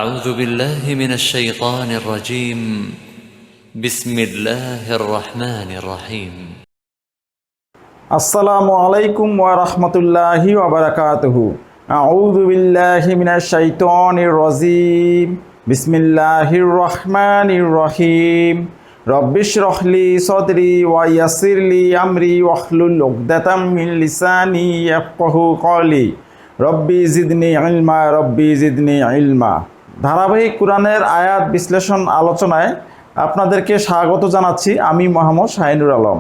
أعوذ بالله من الشيطان الرجيم بسم الله الرحمن الرحيم আসসালামু আলাইকুম ওয়া রাহমাতুল্লাহি ওয়া বারাকাতুহু। আউযু বিল্লাহি মিনাশ শাইতানির রাজীম। বিসমিল্লাহির রহমানির রহিম। রব্বিশরাহ লি সাদরি ওয়া ইয়াসসির লি আমরি ওয়াহলুল উকদাতাম মিন লিসানি ইয়াফকাহু কওলি। রব্বি জিদনি ইলমা, রব্বি জিদনি ইলমা। ধারাবাহিক কোরআনের আয়াত বিশ্লেষণ আলোচনায় আপনাদেরকে স্বাগত জানাচ্ছি। আমি মোহাম্মদ শাহিনুর আলম।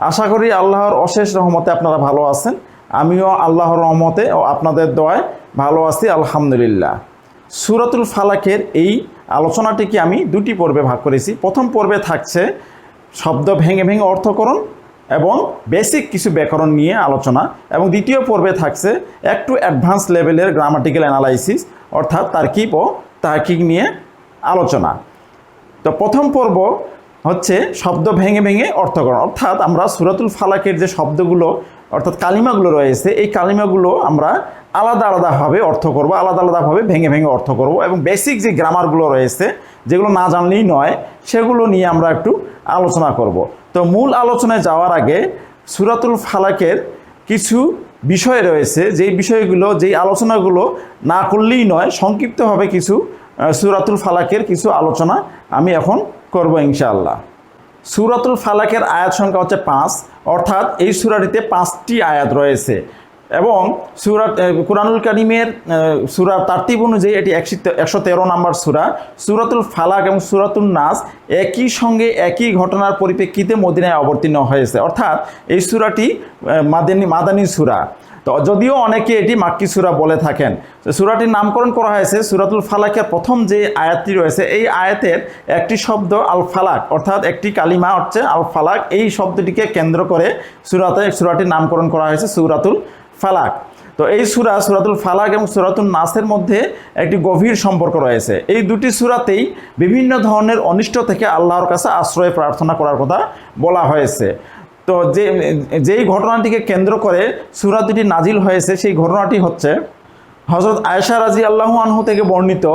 আশা করি আল্লাহর অশেষ রহমতে আপনারা ভালো আছেন। আমিও আল্লাহর রহমতে ও আপনাদের দোয়ায় ভালো আছি, আলহামদুলিল্লাহ। সূরাতুল ফালাকের এই আলোচনাটিকে আমি দুটি পর্বে ভাগ করেছি। প্রথম পর্বে থাকছে শব্দ ভেঙে ভেঙে অর্থকরণ এবং বেসিক কিছু ব্যাকরণ নিয়ে আলোচনা, এবং দ্বিতীয় পর্বে থাকছে একটু অ্যাডভান্স লেভেলের গ্রামাটিক্যাল অ্যানালাইসিস অর্থাৎ তারকিব ও তাহকিক নিয়ে আলোচনা। তো প্রথম পর্ব হচ্ছে শব্দ ভেঙে ভেঙে অর্থকরণ, অর্থাৎ আমরা সূরাতুল ফালাকের যে শব্দগুলো অর্থাৎ কালিমাগুলো রয়েছে এই কালিমাগুলো আমরা আলাদা আলাদাভাবে অর্থ করব, আলাদা আলাদাভাবে ভেঙে ভেঙে অর্থ করব, এবং বেসিক যে গ্রামারগুলো রয়েছে যেগুলো না জানলেই নয় সেগুলো নিয়ে আমরা একটু আলোচনা করব। তো মূল আলোচনায় যাওয়ার আগে সূরাতুল ফালাকের কিছু বিষয় রয়েছে, যেই বিষয়গুলো যেই আলোচনাগুলো না করলেই নয়, সংক্ষিপ্তভাবে কিছু সূরাতুল ফালাকের কিছু আলোচনা আমি এখন করব ইনশাআল্লাহ। সূরাতুল ফালাকের আয়াত সংখ্যা হচ্ছে 5, অর্থাৎ এই সূরাটিতে 5টি আয়াত রয়েছে, এবং কুরআনুল কারীমের সূরার তারতিব অনুযায়ী এটি 113 নম্বর সূরা। সূরাতুল ফালাক এবং সূরাতুন নাস একই সঙ্গে একই ঘটনার পরিপ্রেক্ষিতে মদিনায় অবতীর্ণ হয়েছে, অর্থাৎ এই সূরাটি মাদানী সূরা। তো যদিও অনেকে এটি মাক্কি সূরা বলে থাকেন। সূরাটির নামকরণ করা হয়েছে সূরাতুল ফালাকের প্রথম যে আয়াতটি রয়েছে এই আয়াতের একটি শব্দ আল ফালাক, অর্থাৎ একটি কালিমা হচ্ছে আল ফালাক, এই শব্দটিকে কেন্দ্র করে সূরাটির নামকরণ করা হয়েছে সূরাতুল ফালাক। তো এই সূরাতুল ফালাক এবং সূরাতুন নাসের মধ্যে একটি গভীর সম্পর্ক রয়েছে। এই দুটি সূরাতেই বিভিন্ন ধরনের অনিষ্ট থেকে আল্লাহর কাছে আশ্রয় প্রার্থনা করার কথা বলা হয়েছে। তো যেই ঘটনাটিকে কেন্দ্র করে সূরা দুটি নাজিল হয়েছে সেই ঘটনাটি হচ্ছে হযরত আয়েশা রাদিয়াল্লাহু আনহা থেকে বর্ণিত।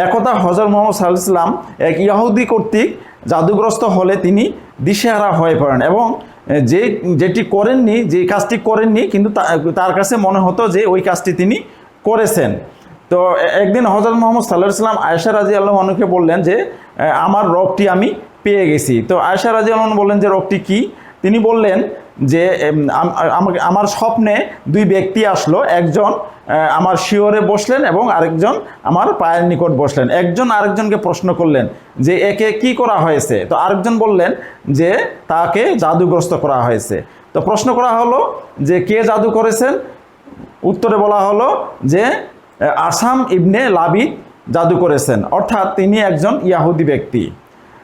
একদা হযরত মুহাম্মদ সাল্লাল্লাহু আলাইহি ওয়াসাল্লাম এক ইহুদি কর্তৃক জাদুগ্রস্ত হলে তিনি দিশেহারা হয়ে পড়েন, এবং যে কাজটি করেননি কিন্তু তার কাছে মনে হতো যে ওই কাজটি তিনি করেছেন। তো একদিন হযরত মুহাম্মদ সাল্লাল্লাহু আলাইহি ওয়াসাল্লাম আয়েশা রাদিয়াল্লাহু আনহাকে বললেন যে আমার রোগটি আমি পেয়ে গেছি। তো আয়েশা রাদিয়াল্লাহু আনহা বললেন যে রোগটি কী? তিনি বললেন যে আমার স্বপ্নে দুই ব্যক্তি আসলো, একজন আমার শিয়রে বসলেন এবং আরেকজন আমার পায়ের নিকট বসলেন। একজন আরেকজনকে প্রশ্ন করলেন যে একে কি করা হয়েছে? তো আরেকজন বললেন যে তাকে জাদুগ্রস্ত করা হয়েছে। তো প্রশ্ন করা হলো যে কে জাদু করেছেন? উত্তরে বলা হলো যে আসাম ইবনে লাবিদ জাদু করেছেন, অর্থাৎ তিনি একজন ইয়াহুদি ব্যক্তি।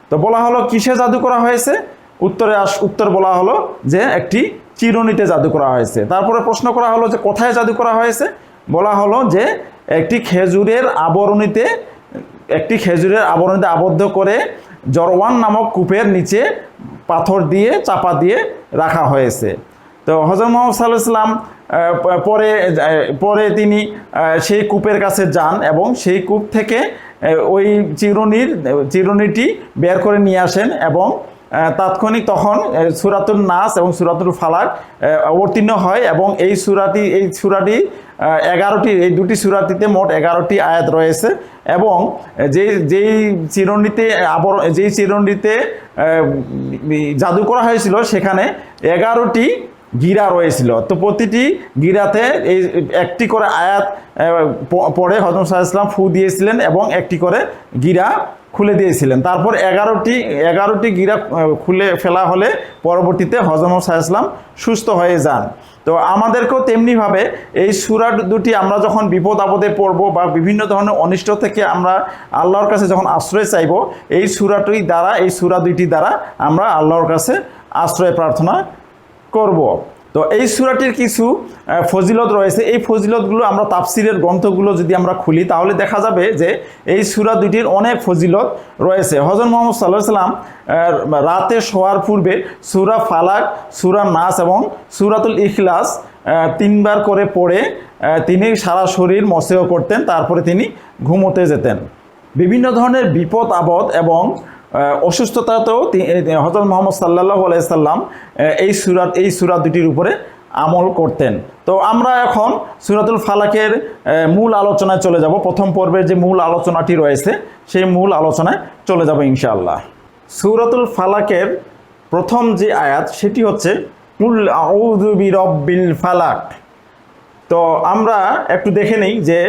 তো বলা হলো কিসে জাদু করা হয়েছে? উত্তর বলা হলো যে একটি চিরুনিতে জাদু করা হয়েছে। তারপরে প্রশ্ন করা হলো যে কোথায় জাদু করা হয়েছে? বলা হলো যে একটি খেজুরের আবরণীতে আবদ্ধ করে জরওয়ান নামক কূপের নিচে পাথর দিয়ে চাপা দিয়ে রাখা হয়েছে। তো হযরত মুহাম্মদ সাল্লাল্লাহু আলাইহি ওয়াসাল্লাম পরে তিনি সেই কূপের কাছে যান এবং সেই কূপ থেকে ওই চিরুনিটি বের করে নিয়ে আসেন, এবং তাৎক্ষণিক তখন সূরাতুন নাস এবং সূরাতুল ফালাক অবতীর্ণ হয়, এবং এই সূরাটি 11টি, এই দুটি সূরাটিতে মোট 11টি আয়াত রয়েছে, এবং যেই চিরুনিতে জাদু করা হয়েছিল সেখানে 11টি গিরা রয়েছিল। তো প্রতিটি গিরাতে এই একটি করে আয়াত পড়ে হযরত সাল্লাল্লাহু আলাইহি ওয়াসাল্লাম ফু দিয়েছিলেন এবং একটি করে গিরা খুলে দিয়েছিলেন। তারপর 11টি গিরা খুলে ফেলা হলে পরবর্তীতে হযরত মুহাম্মদ সাল্লাল্লাহু আলাইহি ওয়াসাল্লাম সুস্থ হয়ে যান। তো আমাদেরকেও তেমনিভাবে এই সূরা দুটি আমরা যখন বিপদ আপদে পড়ব বা বিভিন্ন ধরনের অনিষ্ট থেকে আমরা আল্লাহর কাছে যখন আশ্রয় চাইব, এই সূরা দুইটি দ্বারা আমরা আল্লাহর কাছে আশ্রয় প্রার্থনা করব। তো এই সূরাটির কিছু ফজিলত রয়েছে। এই ফজিলতগুলো আমরা তাফসিরের গ্রন্থগুলো যদি আমরা খুলি তাহলে দেখা যাবে যে এই সূরা দুটির অনেক ফজিলত রয়েছে। হযরত মুহাম্মদ সাল্লাল্লাহু আলাইহি ওয়াসাল্লাম রাতে শোয়ার পূর্বে সূরা ফালাক, সূরা নাস এবং সূরাতুল ইখলাস 3বার করে পড়ে তিনি সারা শরীর মসেহ করতেন, তারপরে তিনি ঘুমোতে যেতেন। বিভিন্ন ধরনের বিপদ আপদ এবং অসুস্থতাতেও হযরত মুহাম্মদ সাল্লাল্লাহু আলাইহি সাল্লাম এই সূরা দুটির উপরে আমল করতেন। তো আমরা এখন সূরাতুল ফালাকের মূল আলোচনায় চলে যাব। প্রথম পর্বের যে মূল আলোচনাটি রয়েছে সেই মূল আলোচনায় চলে যাব ইনশাআল্লাহ। সূরাতুল ফালাকের প্রথম যে আয়াত সেটি হচ্ছে কুল আউযু বিরাব্বিল ফালাক। তো আমরা একটু দেখে নিই যে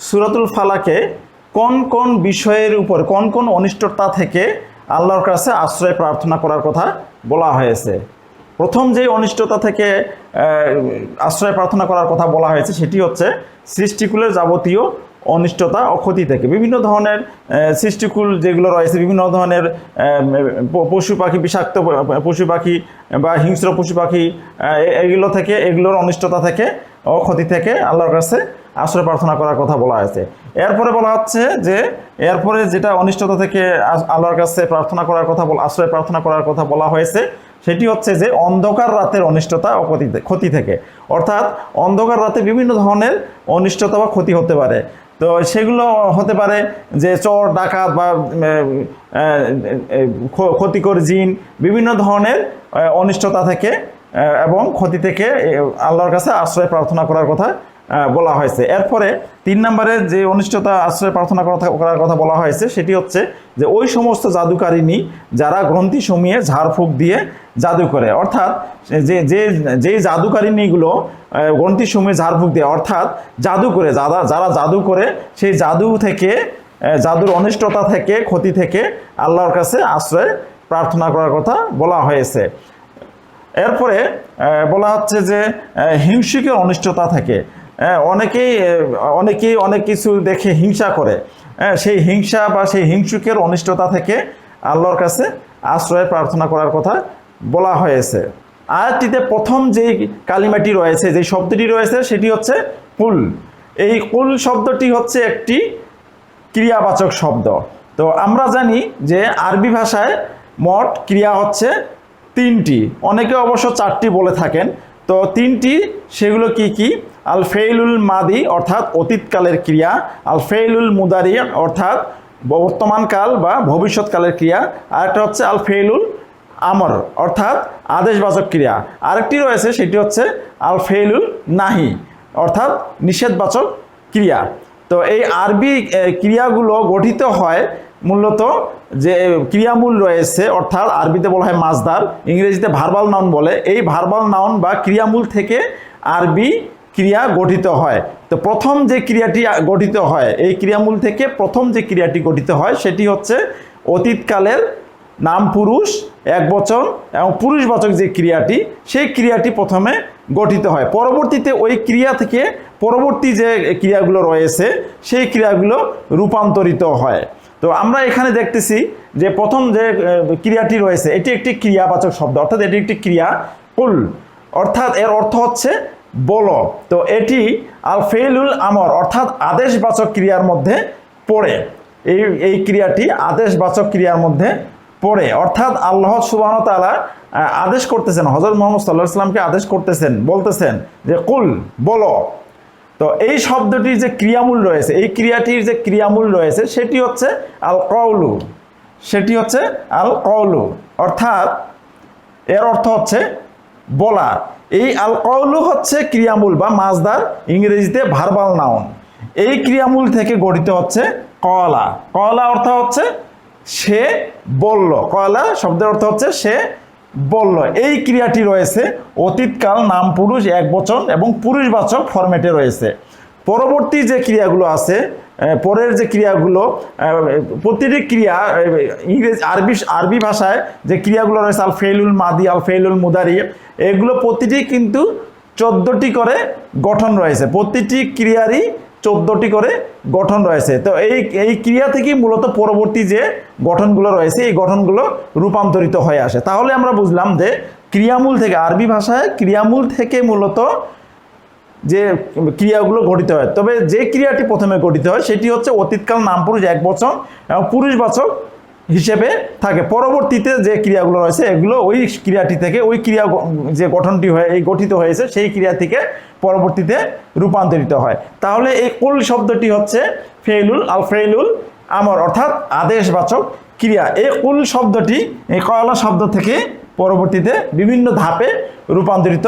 সূরাতুল ফালাকে কোন কোন বিষয়ের উপর, কোন কোন অনিষ্টতা থেকে আল্লাহর কাছে আশ্রয় প্রার্থনা করার কথা বলা হয়েছে। প্রথম যে অনিষ্টতা থেকে আশ্রয় প্রার্থনা করার কথা বলা হয়েছে সেটি হচ্ছে সৃষ্টিকুলের যাবতীয় অনিষ্টতা ও ক্ষতি থেকে। বিভিন্ন ধরনের সৃষ্টিকুল যেগুলো রয়েছে, বিভিন্ন ধরনের পশু পাখি, বিষাক্ত পশু পাখি বা হিংস্র পশু পাখি, এগুলোর অনিষ্টতা থেকে ও ক্ষতি থেকে আল্লাহর কাছে আশ্রয় প্রার্থনা করার কথা বলা হয়েছে। এরপরে বলা হচ্ছে যে এরপরে যেটা অনিষ্টতা থেকে আল্লাহর কাছে আশ্রয় প্রার্থনা করার কথা বলা হয়েছে সেটি হচ্ছে যে অন্ধকার রাতের অনিষ্টতা ও ক্ষতি থেকে। অর্থাৎ অন্ধকার রাতে বিভিন্ন ধরনের অনিষ্টতা বা ক্ষতি হতে পারে। তো সেগুলো হতে পারে যে চোর ডাকাত বা ক্ষতিকর জিন, বিভিন্ন ধরনের অনিষ্টতা থেকে এবং ক্ষতি থেকে আল্লাহর কাছে আশ্রয় প্রার্থনা করার কথা বলা হয়েছে। এরপরে 3 নম্বরে যে অনিষ্টতা আশ্রয় প্রার্থনা করার কথা বলা হয়েছে সেটি হচ্ছে যে ওই সমস্ত জাদুকারিনী যারা গ্রন্থিসমূহে ঝাড়ফুঁক দিয়ে জাদু করে। অর্থাৎ যে জাদুকারিনীগুলো গ্রন্থিসমূহে ঝাড়ফুঁক দিয়ে অর্থাৎ জাদু করে, যারা জাদু করে সেই জাদুর অনিষ্টতা থেকে, ক্ষতি থেকে আল্লাহর কাছে আশ্রয় প্রার্থনা করার কথা বলা হয়েছে। এরপরে বলা হচ্ছে যে হিংসুকের অনিষ্টতা থেকে। অনেকেই অনেক কিছু দেখে হিংসা করে, সেই হিংসা বা সেই হিংসুকের অনিষ্টতা থেকে আল্লাহর কাছে আশ্রয় প্রার্থনা করার কথা বলা হয়েছে। আয়াতটিতে প্রথম যে কালিমাটি রয়েছে, যে শব্দটি রয়েছে সেটি হচ্ছে কুল। এই কুল শব্দটি হচ্ছে একটি ক্রিয়াবাচক শব্দ। তো আমরা জানি যে আরবি ভাষায় মোট ক্রিয়া হচ্ছে 3টি, অনেকে অবশ্য 4টি বলে থাকেন। তো 3টি, সেগুলো কি কি? আল ফেইলুল মাদি অর্থাৎ অতীতকালের ক্রিয়া, আল ফেইলুল মুদারি অর্থাৎ বর্তমানকাল বা ভবিষ্যৎকালের ক্রিয়া, আরেকটা হচ্ছে আল ফেইলুল আমর অর্থাৎ আদেশবাচক ক্রিয়া, আরেকটি রয়েছে সেটি হচ্ছে আল ফেইলুল নাহি অর্থাৎ নিষেধবাচক ক্রিয়া। তো এই আরবি ক্রিয়াগুলো গঠিত হয় মূলত যে ক্রিয়ামূল রয়েছে, অর্থাৎ আরবিতে বলা হয় মাজদার, ইংরেজিতে ভার্বাল নাউন বলে। এই ভার্বাল নাউন বা ক্রিয়ামূল থেকে আরবি ক্রিয়া গঠিত হয়। তো প্রথম যে ক্রিয়াটি গঠিত হয়, এই ক্রিয়ামূল থেকে প্রথম যে ক্রিয়াটি গঠিত হয় সেটি হচ্ছে অতীতকালের নাম পুরুষ একবচন এবং পুরুষবাচক যে ক্রিয়াটি, সেই ক্রিয়াটি প্রথমে গঠিত হয়। পরবর্তীতে ওই ক্রিয়া থেকে পরবর্তী যে ক্রিয়াগুলো রয়েছে সেই ক্রিয়াগুলো রূপান্তরিত হয়। তো আমরা এখানে দেখতেছি যে প্রথম যে ক্রিয়াটি রয়েছে এটি একটি ক্রিয়াবাচক শব্দ, অর্থাৎ এটি একটি ক্রিয়া কুল, অর্থাৎ এর অর্থ হচ্ছে বলো। তো এটি আল ফেইলুল আমর অর্থাৎ আদেশবাচক ক্রিয়ার মধ্যে পড়ে। এই ক্রিয়াটি আদেশবাচক ক্রিয়ার মধ্যে পড়ে, অর্থাৎ আল্লাহ সুবহানাহু ওয়া তাআলা আদেশ করতেছেন, হযরত মুহাম্মদ সাল্লাল্লাহু আলাইহি ওয়াসাল্লামকে আদেশ করতেছেন, বলতেছেন যে কুল বলো। তো এই শব্দটির যে ক্রিয়ামূল রয়েছে, এই ক্রিয়াটির যে ক্রিয়ামূল রয়েছে সেটি হচ্ছে আল কওলু, সেটি হচ্ছে আল কওলু, অর্থাৎ এর অর্থ হচ্ছে বলা। এই আল কওলু হচ্ছে ক্রিয়ামূল বা মাজদার, ইংরেজিতে ভার্বাল নাউন। এই ক্রিয়ামূল থেকে গঠিত হচ্ছে কওলা। কওলা অর্থ হচ্ছে সে বলল, কওলা শব্দের অর্থ হচ্ছে সে বলল। এই ক্রিয়াটি রয়েছে অতীতকাল নাম পুরুষ একবচন এবং পুরুষবাচক ফরম্যাটে রয়েছে। পরবর্তী যে ক্রিয়াগুলো আছে, পরের যে ক্রিয়াগুলো, প্রতিটি ক্রিয়া আরবি ভাষায় যে ক্রিয়াগুলো রয়েছে আল ফেইলুল মাদি, আল ফেইলুল মুদারি, এগুলো প্রতিটি কিন্তু 14টি করে গঠন রয়েছে। প্রতিটি ক্রিয়ারই 14টি করে গঠন রয়েছে। তো এই ক্রিয়া থেকেই মূলত পরবর্তী যে গঠনগুলো রয়েছে এই গঠনগুলো রূপান্তরিত হয়ে আসে। তাহলে আমরা বুঝলাম যে ক্রিয়ামূল থেকে, আরবি ভাষায় ক্রিয়ামূল থেকে মূলত যে ক্রিয়াগুলো গঠিত হয়। তবে যে ক্রিয়াটি প্রথমে গঠিত হয় সেটি হচ্ছে অতীতকাল নাম পুরুষ একবচন এবং পুরুষবাচক হিসেবে থাকে। পরবর্তীতে যে ক্রিয়াগুলো রয়েছে এগুলো ওই ক্রিয়াটি থেকে, ওই ক্রিয়া যে গঠনটি গঠিত হয়েছে সেই ক্রিয়া থেকে পরবর্তীতে রূপান্তরিত হয়। তাহলে এই কুল শব্দটি হচ্ছে ফেইলুল আল ফেইলুল আমর, অর্থাৎ আদেশবাচক ক্রিয়া। এই কুল শব্দটি এই কলা শব্দ থেকে পরবর্তীতে বিভিন্ন ধাপে রূপান্তরিত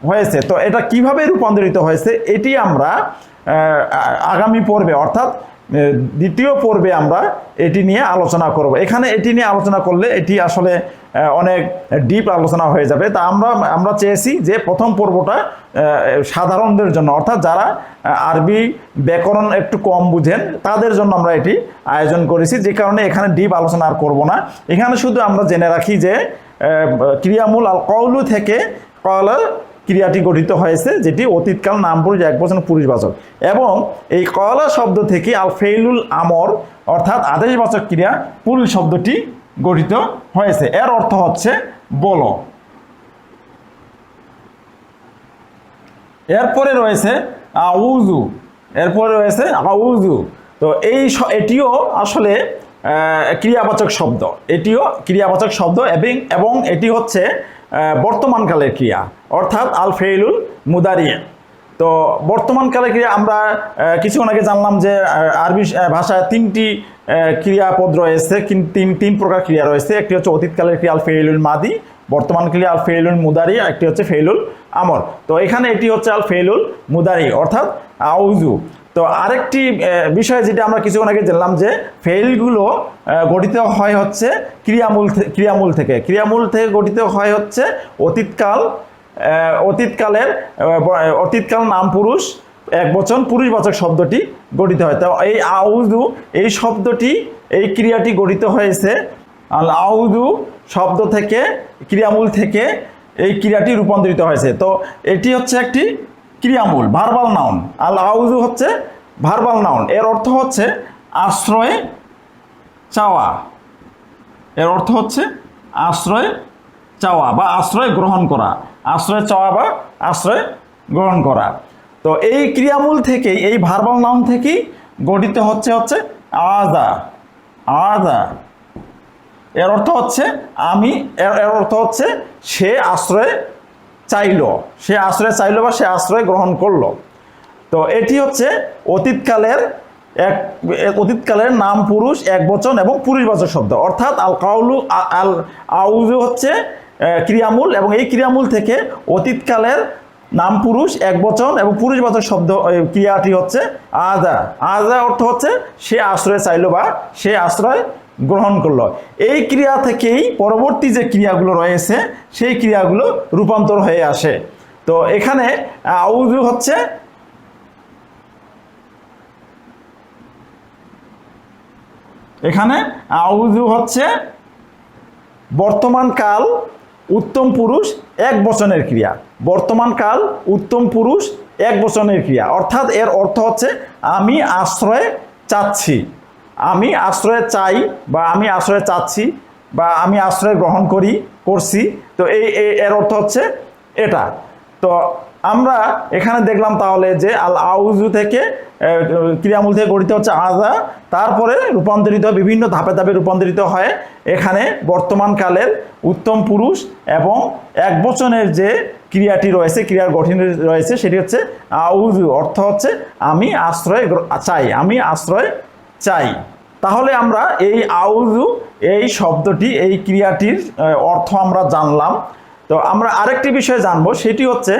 হয়েছে। তো এটা কিভাবে রূপান্তরিত হয়েছে এটি আমরা আগামী পর্বে অর্থাৎ দ্বিতীয় পর্বে আমরা এটি নিয়ে আলোচনা করব। এখানে এটি নিয়ে আলোচনা করলে এটি আসলে অনেক ডিপ আলোচনা হয়ে যাবে। তা আমরা চেয়েছি যে প্রথম পর্বটা সাধারণদের জন্য, অর্থাৎ যারা আরবি ব্যাকরণ একটু কম বুঝেন তাদের জন্য আমরা এটি আয়োজন করেছি, যে কারণে এখানে ডিপ আলোচনা আর করব না। এখানে শুধু আমরা জেনে রাখি যে ক্রিয়ামূল আল কওলু থেকে কওলা ক্রিয়াটি গঠিত হয়েছে, যেটি অতীতকাল নাম পুরুষ একবচন পুরুষবাচক, এবং এই কওলা শব্দ থেকে আল ফেইলুল আমর অর্থাৎ আদেশবাচক ক্রিয়া পুল শব্দটি গঠিত হয়েছে। এর অর্থ হচ্ছে বলো। এরপরে রয়েছে আউযু, এরপরে রয়েছে আউযু। তো এটিও আসলে ক্রিয়াবাচক শব্দ, এটিও ক্রিয়াবাচক শব্দ এবং এটি হচ্ছে বর্তমানকালের ক্রিয়া, অর্থাৎ আল ফেইলুল মুদারিয়ে। তো বর্তমানকালের ক্রিয়া আমরা কিছুক্ষণ আগে জানলাম যে আরবি ভাষায় তিনটি ক্রিয়াপদ রয়েছে, তিন প্রকার ক্রিয়া রয়েছে। একটি হচ্ছে অতীতকালের ক্রিয়া আল ফেইলুল মাদি, বর্তমান ক্রিয়া আল ফেইলুল মুদারি, একটি হচ্ছে ফেইলুল আমর। তো এখানে এটি হচ্ছে আল ফেইলুল মুদারি অর্থাৎ আউযু। তো আরেকটি বিষয় যেটা আমরা কিছুক্ষণ আগে জানলাম যে ফেইলগুলো গঠিত হয় হচ্ছে ক্রিয়ামূল থেকে গঠিত হয় হচ্ছে অতীতকাল নাম পুরুষ একবচন পুরুষবাচক শব্দটি গঠিত হয়। তো এই আউযু এই শব্দটি এই ক্রিয়াটি গঠিত হয়েছে আল আউযু শব্দ থেকে, ক্রিয়ামূল থেকে এই ক্রিয়াটি রূপান্তরিত হয়েছে। তো এটি হচ্ছে একটি ক্রিয়ামূল ভার্বাল নাউন। আল আউযু হচ্ছে ভার্বাল নাউন, এর অর্থ হচ্ছে আশ্রয় চাওয়া, এর অর্থ হচ্ছে আশ্রয় চাওয়া বা আশ্রয় গ্রহণ করা, আশ্রয় চাওয়া বা আশ্রয় গ্রহণ করা। তো এই ক্রিয়ামূল থেকেই, এই ভার্বাল নাউন থেকেই গঠিত হচ্ছে আযা। আযা এর অর্থ হচ্ছে আমি, এর অর্থ হচ্ছে সে আশ্রয় চাইল, সে আশ্রয় চাইল বা সে আশ্রয় গ্রহণ করলো। তো এটি হচ্ছে অতীতকালের নাম পুরুষ একবচন এবং পুরুষবাচক শব্দ, অর্থাৎ আল আউযু হচ্ছে ক্রিয়ামূল, এবং এই ক্রিয়ামূল থেকে অতীতকালের নাম পুরুষ একবচন এবং পুরুষবাচক শব্দ ক্রিয়াটি হচ্ছে আযা। আযা অর্থ হচ্ছে সে আশ্রয় চাইল বা সে আশ্রয় গ্রহণ করলো। এই ক্রিয়া থেকেই পরবর্তী যে ক্রিয়াগুলো রয়েছে সেই ক্রিয়াগুলো রূপান্তর হয়ে আসে। তো এখানে আউযু হচ্ছে বর্তমান কাল উত্তম পুরুষ এক বচনের ক্রিয়া, বর্তমান কাল উত্তম পুরুষ এক বচনের ক্রিয়া, অর্থাৎ এর অর্থ হচ্ছে আমি আশ্রয় চাচ্ছি, আমি আশ্রয় চাই বা আমি আশ্রয় চাচ্ছি বা আমি আশ্রয় গ্রহণ করছি। তো এর অর্থ হচ্ছে এটা। তো আমরা এখানে দেখলাম তাহলে যে আল আউযু থেকে ক্রিয়ামূল থেকে গঠিত হচ্ছে আযা, তারপরে রূপান্তরিত বিভিন্ন ধাপে ধাপে রূপান্তরিত হয় এখানে বর্তমান কালের উত্তম পুরুষ এবং একবচনের যে ক্রিয়াটি রয়েছে, ক্রিয়ার গঠন রয়েছে সেটি হচ্ছে আউযু, অর্থ হচ্ছে আমি আশ্রয় চাই, আমি আশ্রয় চাই। তাহলে আমরা এই আউযু এই শব্দটি, এই ক্রিয়াটির অর্থ আমরা জানলাম। তো আমরা আরেকটি বিষয় জানবো, সেটি হচ্ছে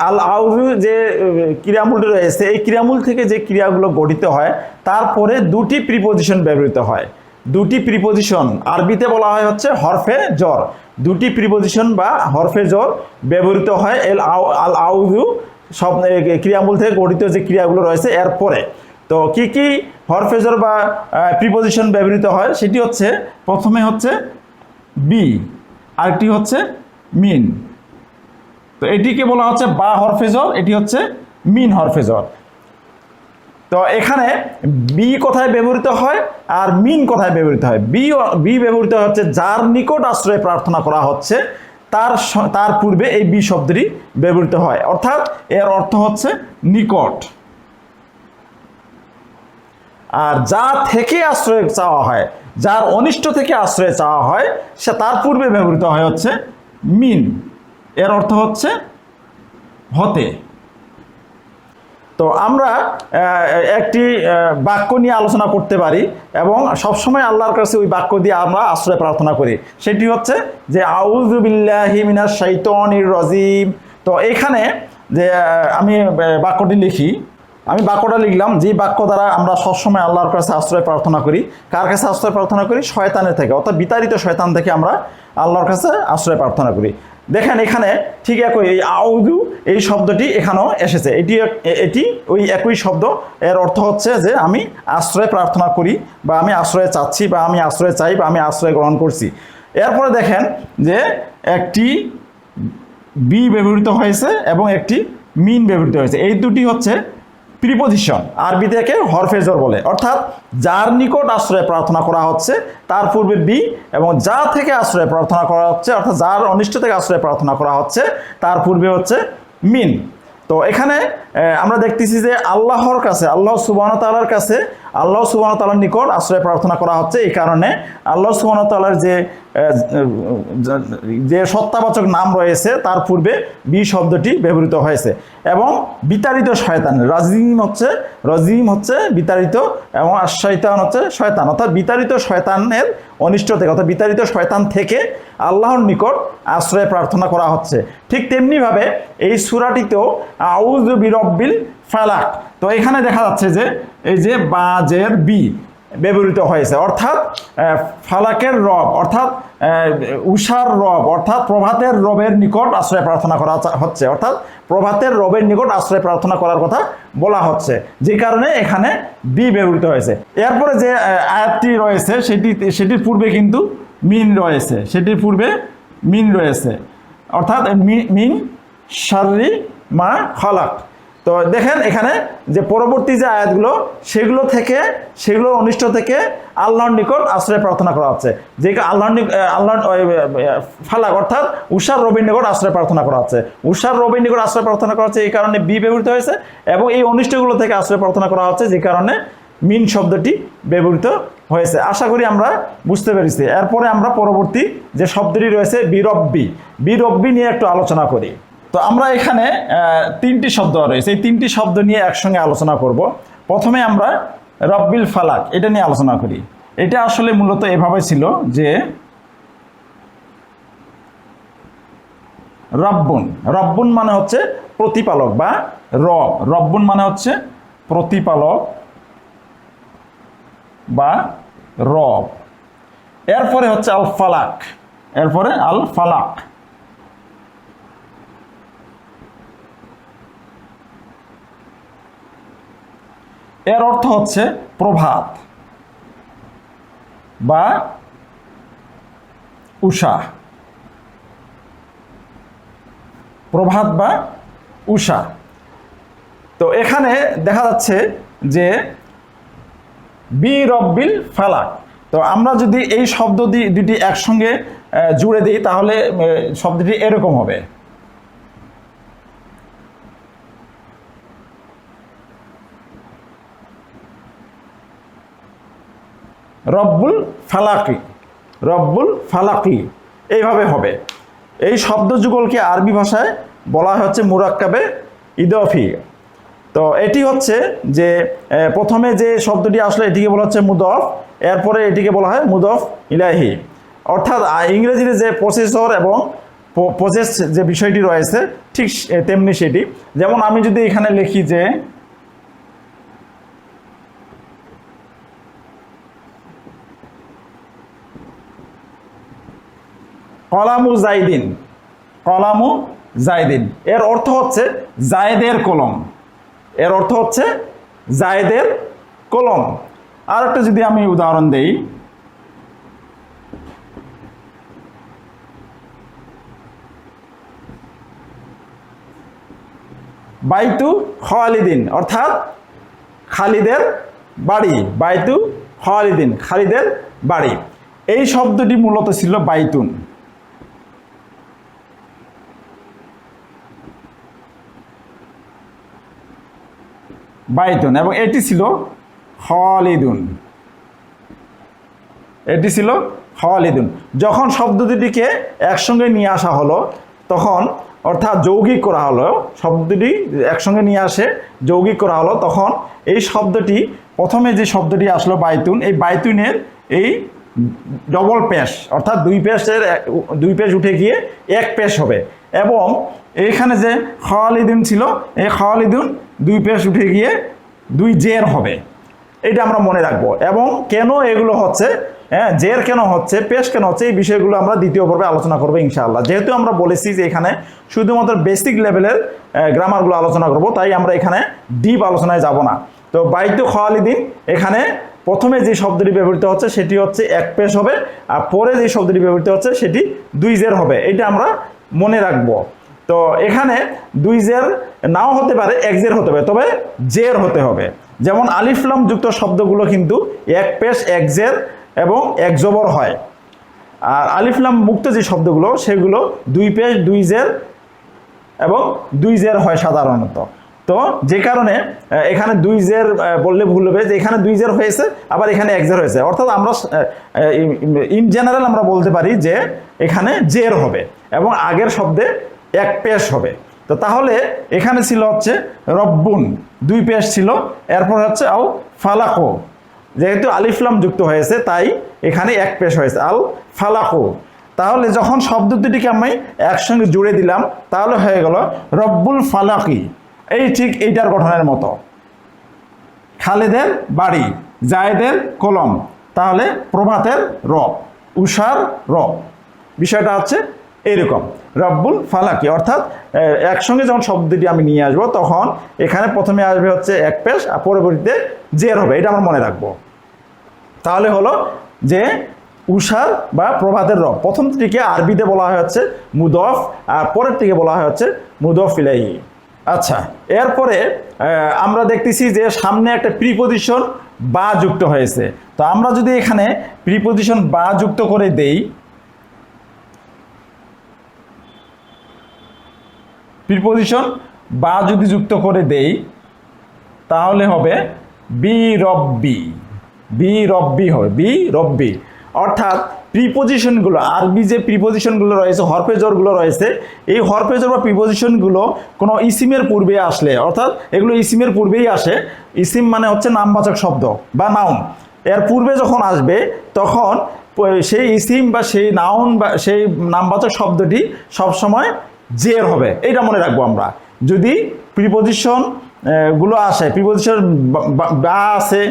আল আউযু যে ক্রিয়ামূলটি রয়েছে, এই ক্রিয়ামূল থেকে যে ক্রিয়াগুলো গঠিত হয় তারপরে দুটি প্রিপোজিশন ব্যবহৃত হয়। দুটি প্রিপোজিশন আরবিতে বলা হয় হচ্ছে হরফে জর, দুটি প্রিপোজিশন বা হরফে জর ব্যবহৃত হয় আল আউযু সব ক্রিয়ামূল থেকে গঠিত যে ক্রিয়াগুলো রয়েছে এরপরে। তো কি কি হরফে জর বা প্রিপোজিশন ব্যবহৃত হয় সেটি হচ্ছে, প্রথমে হচ্ছে বি, আরেকটি হচ্ছে মিন। তো এটিকে বলা হচ্ছে বা হরফে জর, এটি হচ্ছে মিন হরফে জর। তো এখানে বি কোথায় ব্যবহৃত হয় আর মিন কোথায় ব্যবহৃত হয়? বি ব্যবহৃত হচ্ছে যার নিকট আশ্রয় প্রার্থনা করা হচ্ছে তার পূর্বে এই বি শব্দটি ব্যবহৃত হয়, অর্থাৎ এর অর্থ হচ্ছে নিকট। আর যা থেকে আশ্রয় চাওয়া হয়, যার অনিষ্ট থেকে আশ্রয় চাওয়া হয় সে তার পূর্বে ব্যবহৃত হয় হচ্ছে মিন। এর অর্থ হচ্ছে হতে। তো আমরা একটি বাক্য নিয়ে আলোচনা করতে পারি এবং সবসময় আল্লাহর কাছে ওই বাক্য দিয়ে আমরা আশ্রয় প্রার্থনা করি। সেটি হচ্ছে যে আউযু বিল্লাহি মিনাশ শাইতানির রাজিম। তো এখানে যে আমি বাক্যটি লিখি, আমি বাক্যটা লিখলাম, যে বাক্য দ্বারা আমরা সবসময় আল্লাহর কাছে আশ্রয় প্রার্থনা করি। কার কাছে আশ্রয় প্রার্থনা করি? শয়তানের থেকে, অর্থাৎ বিতাড়িত শয়তান থেকে আমরা আল্লাহর কাছে আশ্রয় প্রার্থনা করি। দেখেন এখানে ঠিক একই এই আউযু এই শব্দটি এখানেও এসেছে। এটি ওই একই শব্দ। এর অর্থ হচ্ছে যে আমি আশ্রয় প্রার্থনা করি, বা আমি আশ্রয় চাচ্ছি, বা আমি আশ্রয় চাই, বা আমি আশ্রয় গ্রহণ করছি। এরপরে দেখেন যে একটি বি ব্যবহৃত হয়েছে এবং একটি মিন ব্যবহৃত হয়েছে। এই দুটি হচ্ছে প্রিপোজিশন, আরবি থেকে হরফে জর বলে। অর্থাৎ যার নিকট আশ্রয় প্রার্থনা করা হচ্ছে তার পূর্বে বি, এবং যা থেকে আশ্রয় প্রার্থনা করা হচ্ছে অর্থাৎ যার অনিষ্ট থেকে আশ্রয় প্রার্থনা করা হচ্ছে তার পূর্বে হচ্ছে মিন। তো এখানে আমরা দেখতেছি যে আল্লাহর কাছে, আল্লাহ সুবহানাহু ওয়া তাআলার কাছে, আল্লাহ সুবহানাহু ওয়া তাআলার নিকট আশ্রয় প্রার্থনা করা হচ্ছে। এই কারণে আল্লাহ সুবহানাহু ওয়া তাআলার যে সত্তাবাচক নাম রয়েছে তার পূর্বে বি শব্দটি ব্যবহৃত হয়েছে। এবং বিতাড়িত শয়তান, রাজিম হচ্ছে বিতাড়িত, এবং শয়তান হচ্ছে শয়তান, অর্থাৎ বিতাড়িত শয়তানের অনিষ্ট থেকে, অর্থাৎ বিতাড়িত শয়তান থেকে আল্লাহর নিকট আশ্রয় প্রার্থনা করা হচ্ছে। ঠিক তেমনিভাবে এই সূরাটিতেও আউযু বিরব্বিল ফালাক। তো এখানে দেখা যাচ্ছে যে এই যে বাজের বি ব্যবহৃত হয়েছে, অর্থাৎ ফালাকের রব, অর্থাৎ উষার রব, অর্থাৎ প্রভাতের রবের নিকট আশ্রয় প্রার্থনা করা হচ্ছে, অর্থাৎ প্রভাতের রবের নিকট আশ্রয় প্রার্থনা করার কথা বলা হচ্ছে, যে কারণে এখানে বি ব্যবহৃত হয়েছে। এরপরে যে আয়াতটি রয়েছে সেটির পূর্বে কিন্তু মিন রয়েছে, সেটির পূর্বে মিন রয়েছে, অর্থাৎ মিন শাররি মা খালাক। তো দেখেন এখানে যে পরবর্তী যে আয়াতগুলো সেগুলোর অনিষ্ট থেকে আল্লাহর নিকট আশ্রয় প্রার্থনা করা হচ্ছে, যে আল্লাহর ফালাক অর্থাৎ উষার রবির নিকট আশ্রয় প্রার্থনা করা হচ্ছে, উষার রবির নিকট আশ্রয় প্রার্থনা করা হচ্ছে, এই কারণে বি ব্যবহৃত হয়েছে। এবং এই অনিষ্টগুলো থেকে আশ্রয় প্রার্থনা করা হচ্ছে, যে কারণে মিন শব্দটি ব্যবহৃত হয়েছে। আশা করি আমরা বুঝতে পেরেছি। এরপরে আমরা পরবর্তী যে শব্দটি রয়েছে বিরব্বি নিয়ে একটু আলোচনা করি। তো আমরা এখানে তিনটি শব্দ রয়েছে, এই তিনটি শব্দ নিয়ে একসঙ্গে আলোচনা করব। প্রথমে আমরা রব্বিল ফালাক এটা নিয়ে আলোচনা করি। এটা আসলে মূলত এভাবে ছিল যে রব্বুন মানে হচ্ছে প্রতিপালক বা রব। রব্বুন মানে হচ্ছে প্রতিপালক বা রব। এরপরে হচ্ছে আল ফালাক, এরপরে আল ফালাক। এর অর্থ হচ্ছে প্রভাত বা উষা, প্রভাত বা উষা। তো এখানে দেখা যাচ্ছে যে বিরব্বিল ফালাক। তো আমরা যদি এই শব্দ দুটি একসঙ্গে জুড়ে দিই তাহলে শব্দটি এরকম হবে, রব্বুল ফালাকি, এইভাবে হবে। এই শব্দ যুগলকে আরবি ভাষায় বলা হচ্ছে মুরাক্কাবে ইদফি। তো এটি হচ্ছে যে প্রথমে যে শব্দটি আসলে এটিকে বলা হচ্ছে মুদফ, এরপরে এটিকে বলা হয় মুদফ ইলাইহি। অর্থাৎ ইংরেজিতে যে প্রসেসর এবং প্রসেস যে বিষয়টি রয়েছে ঠিক তেমনি সেটি। যেমন আমি যদি এখানে লিখি যে কলামু জাইদিন, এর অর্থ হচ্ছে জায়েদের কলম, এর অর্থ হচ্ছে জায়েদের কলম। আর একটা যদি আমি উদাহরণ দেই, বাইতু খালিদিন, অর্থাৎ খালিদের বাড়ি, বাইতু খালিদিন, খালিদের বাড়ি। এই শব্দটি মূলত ছিল বাইতুন। এবং এটি ছিল খালিদুন। এটি ছিল খালিদুন। যখন শব্দ দুটিকে একসঙ্গে নিয়ে আসা হলো তখন, অর্থাৎ যৌগিক করা হলো, শব্দটি একসঙ্গে নিয়ে আসে যৌগিক করা হলো, তখন এই শব্দটি প্রথমে যে শব্দটি আসলো বাইতুন, এই বাইতুনের এই ডবল পেশ, অর্থাৎ দুই পেশ উঠে গিয়ে এক পেশ হবে। এবং এইখানে যে খালিদুন ছিল, এই খালিদুন দুই পেশ উঠে গিয়ে দুই জের হবে। এটা আমরা মনে রাখবো। এবং কেন এগুলো হচ্ছে, জের কেন হচ্ছে, পেশ কেন হচ্ছে, এই বিষয়গুলো আমরা দ্বিতীয় পর্বে আলোচনা করবো ইনশাআল্লাহ। যেহেতু আমরা বলেছি যে এখানে শুধুমাত্র বেসিক লেভেলের গ্রামারগুলো আলোচনা করব, তাই আমরা এখানে ডিপ আলোচনায় যাব না। তো বাইতু খালিদিন, এখানে প্রথমে যে শব্দটি ব্যবহৃত হচ্ছে সেটি হচ্ছে এক পেশ হবে, আর পরে যে শব্দটি ব্যবহৃত হচ্ছে সেটি দুই জের হবে। এটা আমরা মনে রাখবো। তো এখানে দুই জের নাও হতে পারে, এক জের হতে পারে, তবে জের হতে হবে। যেমন আলিফলাম যুক্ত শব্দগুলো কিন্তু এক পেশ এক জের এবং এক জবর হয়। আর আলিফলাম মুক্ত যে শব্দগুলো সেগুলো দুই পেশ দুই জের এবং দুই জের হয় সাধারণত। তো যে কারণে এখানে দুই জের বললে ভুল হবে, যে এখানে দুই জের হয়েছে আবার এখানে এক জের হয়েছে, অর্থাৎ আমরা ইন জেনারেল আমরা বলতে পারি যে এখানে জের হবে এবং আগের শব্দে এক পেশ হবে। তো তাহলে এখানে ছিল হচ্ছে রব্বুন, দুই পেশ ছিল, এরপর হচ্ছে আও ফালাকো, যেহেতু আলিফলাম যুক্ত হয়েছে তাই এখানে এক পেশ হয়েছে আল ফালাকো। তাহলে যখন শব্দ দুটিকে আমি একসঙ্গে জুড়ে দিলাম তাহলে হয়ে গেল রব্বুল ফালাকি। এই ঠিক এইটার গঠনের মতো, খালেদের বাড়ি, জায়েদের কলম, তাহলে প্রভাতের রব, উষার রব, বিষয়টা হচ্ছে এরকম রব্বুল ফালাকি। অর্থাৎ একসঙ্গে যখন শব্দটি আমি নিয়ে আসবো তখন এখানে প্রথমে আসবে হচ্ছে এক পেশ আর পরবর্তীতে জের হবে, এটা আমরা মনে রাখবো। তাহলে হলো যে উষার বা প্রভাতের রব, প্রথমটিকে আরবিতে বলা হয় হচ্ছে মুদফ আর পরের থেকে বলা হয় হচ্ছে মুদফ ইলাইহি। আচ্ছা, এরপরে আমরা দেখতেছি যে সামনে একটা প্রিপজিশন বা যুক্ত হয়েছে। তো আমরা যদি এখানে প্রিপজিশন বা যুক্ত করে দেই, প্রিপজিশন বা যদি যুক্ত করে দেই তাহলে হবে বি রব্বি, বি রব্বি হবে, বি রব্বি। অর্থাৎ প্রিপজিশনগুলো, আরবি যে প্রিপজিশনগুলো রয়েছে, হরফেজরগুলো রয়েছে, এই হরফেজর বা প্রিপজিশনগুলো কোনো ইসিমের পূর্বে আসলে, অর্থাৎ এগুলো ইসিমের পূর্বেই আসে, ইসিম মানে হচ্ছে নামবাচক শব্দ বা নাউন, এর পূর্বে যখন আসবে তখন সেই ইসিম বা সেই নাউন বা সেই নামবাচক শব্দটি সবসময় জের হবে, এইটা মনে রাখবো আমরা। যদি প্রিপজিশন গুলো আসে, প্রিপজিশন বা আছে,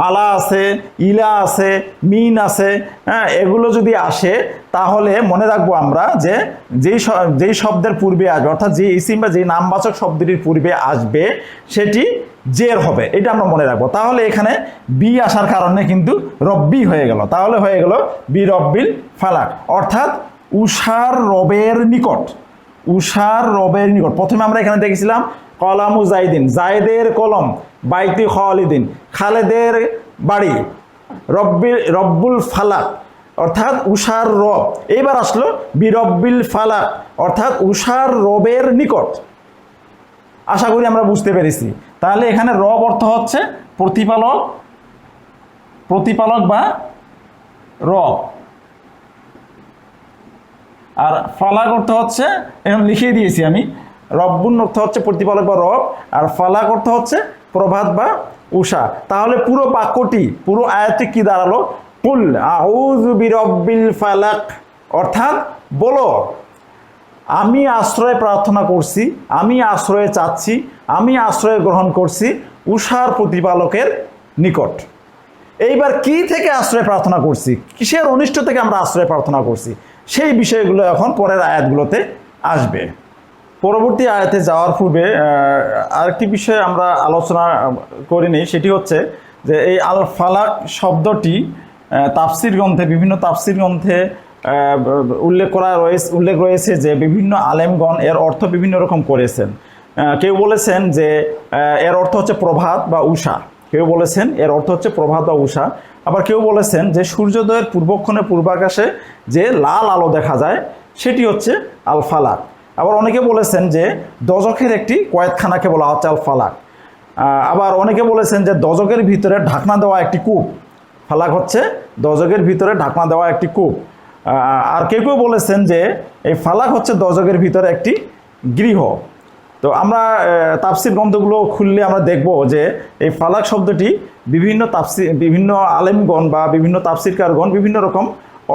আলা আছে, ইলা আছে, মিন আছে, হ্যাঁ, এগুলো যদি আসে তাহলে মনে রাখবো আমরা যে যেই শব্দের পূর্বে আসবে, অর্থাৎ যে ইসিম বা যে নামবাচক শব্দটির পূর্বে আসবে সেটি জের হবে, এটা আমরা মনে রাখবো। তাহলে এখানে বি আসার কারণে কিন্তু রব্বি হয়ে গেল, তাহলে হয়ে গেল বি রব্বিল ফালাক, অর্থাৎ উষার রবের নিকট, উষার রবের নিকট। প্রথমে আমরা এখানে দেখেছিলাম কলামু জাইদিন, জায়দের কলম, বাইতি খালিদিন, খালেদের বাড়ি, রব্বুল ফালাক অর্থাৎ উষার রব। এইবার আসলো বিরব্বিল ফালাক অর্থাৎ উষার রবের নিকট। আশা করি আমরা বুঝতে পেরেছি। তাহলে এখানে রব অর্থ হচ্ছে প্রতিপালক, প্রতিপালক বা রব, আর ফালাক অর্থ হচ্ছে, এখন লিখিয়ে দিয়েছি আমি, রব্বুন অর্থ হচ্ছে প্রতিপালক বা রব, আর ফালাক অর্থ হচ্ছে প্রভাত বা উষা। তাহলে পুরো বাক্যটি, পুরো আয়াতটি কি দাঁড়ালো? কুল আউযু বিরব্বিল ফালাক, অর্থাৎ বলো আমি আশ্রয় প্রার্থনা করছি, আমি আশ্রয় চাচ্ছি, আমি আশ্রয় গ্রহণ করছি উষার প্রতিপালকের নিকট। এইবার কি থেকে আশ্রয় প্রার্থনা করছি, কিসের অনিষ্ট থেকে আমরা আশ্রয় প্রার্থনা করছি, সেই বিষয়গুলো এখন পরের আয়াতগুলোতে আসবে। পরবর্তী আয়াতে যাওয়ার পূর্বে আরেকটি বিষয় আমরা আলোচনা করিনি, সেটি হচ্ছে যে এই আল ফালাক শব্দটি তাফসির গ্রন্থে, বিভিন্ন তাফসির গ্রন্থে উল্লেখ রয়েছে যে বিভিন্ন আলেমগণ এর অর্থ বিভিন্ন রকম করেছেন। কেউ বলেছেন যে এর অর্থ হচ্ছে প্রভাত বা উষা, কেউ বলেছেন এর অর্থ হচ্ছে প্রভাত বা উষা, আবার কেউ বলেছেন যে সূর্যোদয়ের পূর্বক্ষণে পূর্বাকাশে যে লাল আলো দেখা যায় সেটি হচ্ছে আল ফালাক। আবার অনেকে বলেছেন যে দজকের একটি কয়েদখানাকে বলা হচ্ছে আল ফালাক। আবার অনেকে বলেছেন যে দজকের ভিতরে ঢাকনা দেওয়া একটি কূপ ফালাক হচ্ছে দোজখের ভিতরে ঢাকনা দেওয়া একটি কূপ। আর কেউ কেউ বলেছেন যে এই ফালাক হচ্ছে দোজখের ভিতরে একটি গৃহ। তো আমরা তাফসির গ্রন্থগুলো খুললে আমরা দেখব যে এই ফালাক শব্দটি বিভিন্ন আলেমগণ বা বিভিন্ন তাফসিরকারগণ বিভিন্ন রকম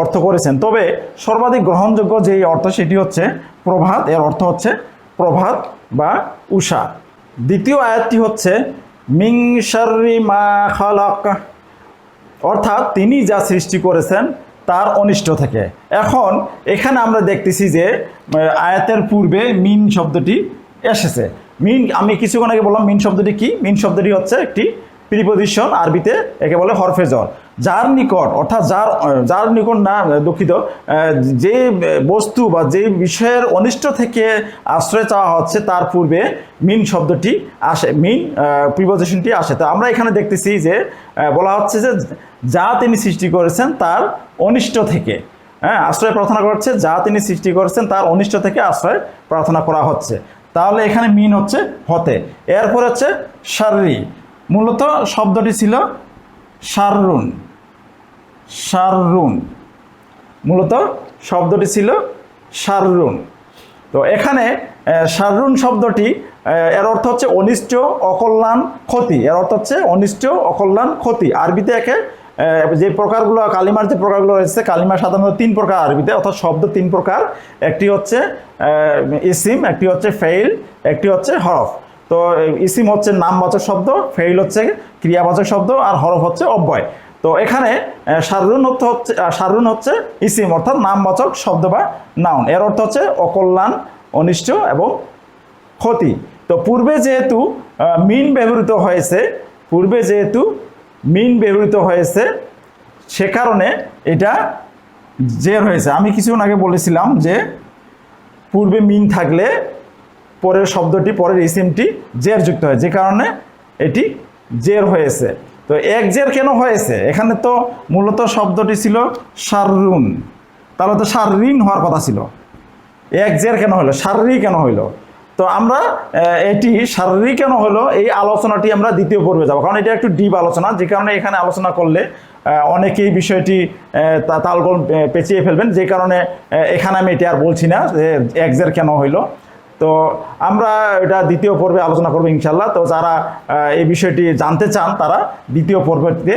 অর্থ করেছেন। তবে সর্বাধিক গ্রহণযোগ্য যেই অর্থ সেটি হচ্ছে প্রভাত। এর অর্থ হচ্ছে প্রভাত বা উষা। দ্বিতীয় আয়াতটি হচ্ছে মিং শাররি মা খালাক, অর্থাৎ তিনি যা সৃষ্টি করেছেন তার অনিষ্ট থেকে। এখন এখানে আমরা দেখতেছি যে আয়াতের পূর্বে মিন শব্দটি এসেছে। মিন, আমি কিছুক্ষণ আগে বললাম মিন শব্দটি কি। মিন শব্দটি হচ্ছে একটি প্রিপজিশন, আরবিতে একে বলে হরফে জর। যার নিকট, অর্থাৎ যার নিকট না, দুঃখিত, যে বস্তু বা যে বিষয়ের অনিষ্ট থেকে আশ্রয় চাওয়া হচ্ছে তার পূর্বে মিন শব্দটি আসে, মিন প্রিপজিশনটি আসে। তো আমরা এখানে দেখতেছি যে বলা হচ্ছে যে যা তিনি সৃষ্টি করেছেন তার অনিষ্ট থেকে, আশ্রয় প্রার্থনা করছে, যা তিনি সৃষ্টি করেছেন তার অনিষ্ট থেকে আশ্রয় প্রার্থনা করা হচ্ছে। তাহলে এখানে মিন হচ্ছে হতে। এরপর হচ্ছে শাররি, মূলত শব্দটি ছিল শাররুন, শাররুন, মূলত শব্দটি ছিল শাররুন। তো এখানে শাররুন শব্দটি এর অর্থ হচ্ছে অনিষ্ট, অকল্যাণ, ক্ষতি। এর অর্থ হচ্ছে অনিষ্ট, অকল্যাণ, ক্ষতি। আরবিতে একে যে প্রকারগুলো, কালিমার যে প্রকারগুলো রয়েছে, কালিমা সাধারণত 3 প্রকার আরবিতে, অর্থাৎ শব্দ 3 প্রকার। একটি হচ্ছে ইসিম, একটি হচ্ছে ফেইল, একটি হচ্ছে হরফ। তো ইসিম হচ্ছে নামবাচক শব্দ, ফেইল হচ্ছে ক্রিয়াবাচক শব্দ, আর হরফ হচ্ছে অব্যয়। তো এখানে শাররুন হচ্ছে ইসিম, অর্থাৎ নামবাচক শব্দ বা নাউন। এর অর্থ হচ্ছে অকল্যাণ, অনিষ্ট এবং ক্ষতি। তো পূর্বে যেহেতু মিন ব্যবহৃত হয়েছে সে কারণে এটা জের হয়েছে। আমি কিছুক্ষণ আগে বলেছিলাম যে পূর্বে মিন থাকলে পরের শব্দটি, পরের ইসিমটি জের যুক্ত হয়, যে কারণে এটি জের হয়েছে। তো এক জের কেন হয়েছে? এখানে তো মূলত শব্দটি ছিল শাররুন, তাহলে তো শাররিন হওয়ার কথা ছিল। এক জের কেন হলো, শাররি কেন হইলো? তো আমরা এটি শাররি কেন হলো এই আলোচনাটি আমরা দ্বিতীয় পর্বে যাব, কারণ এটা একটু ডিপ আলোচনা, যে কারণে এখানে আলোচনা করলে অনেকেই বিষয়টি তালগোল পেঁচিয়ে ফেলবেন, যে কারণে এখানে আমি এটি আর বলছি না যে এক জের কেন হইলো। তো আমরা এটা দ্বিতীয় পর্বে আলোচনা করবো ইনশাল্লাহ। তো যারা এই বিষয়টি জানতে চান তারা দ্বিতীয় পর্বটিতে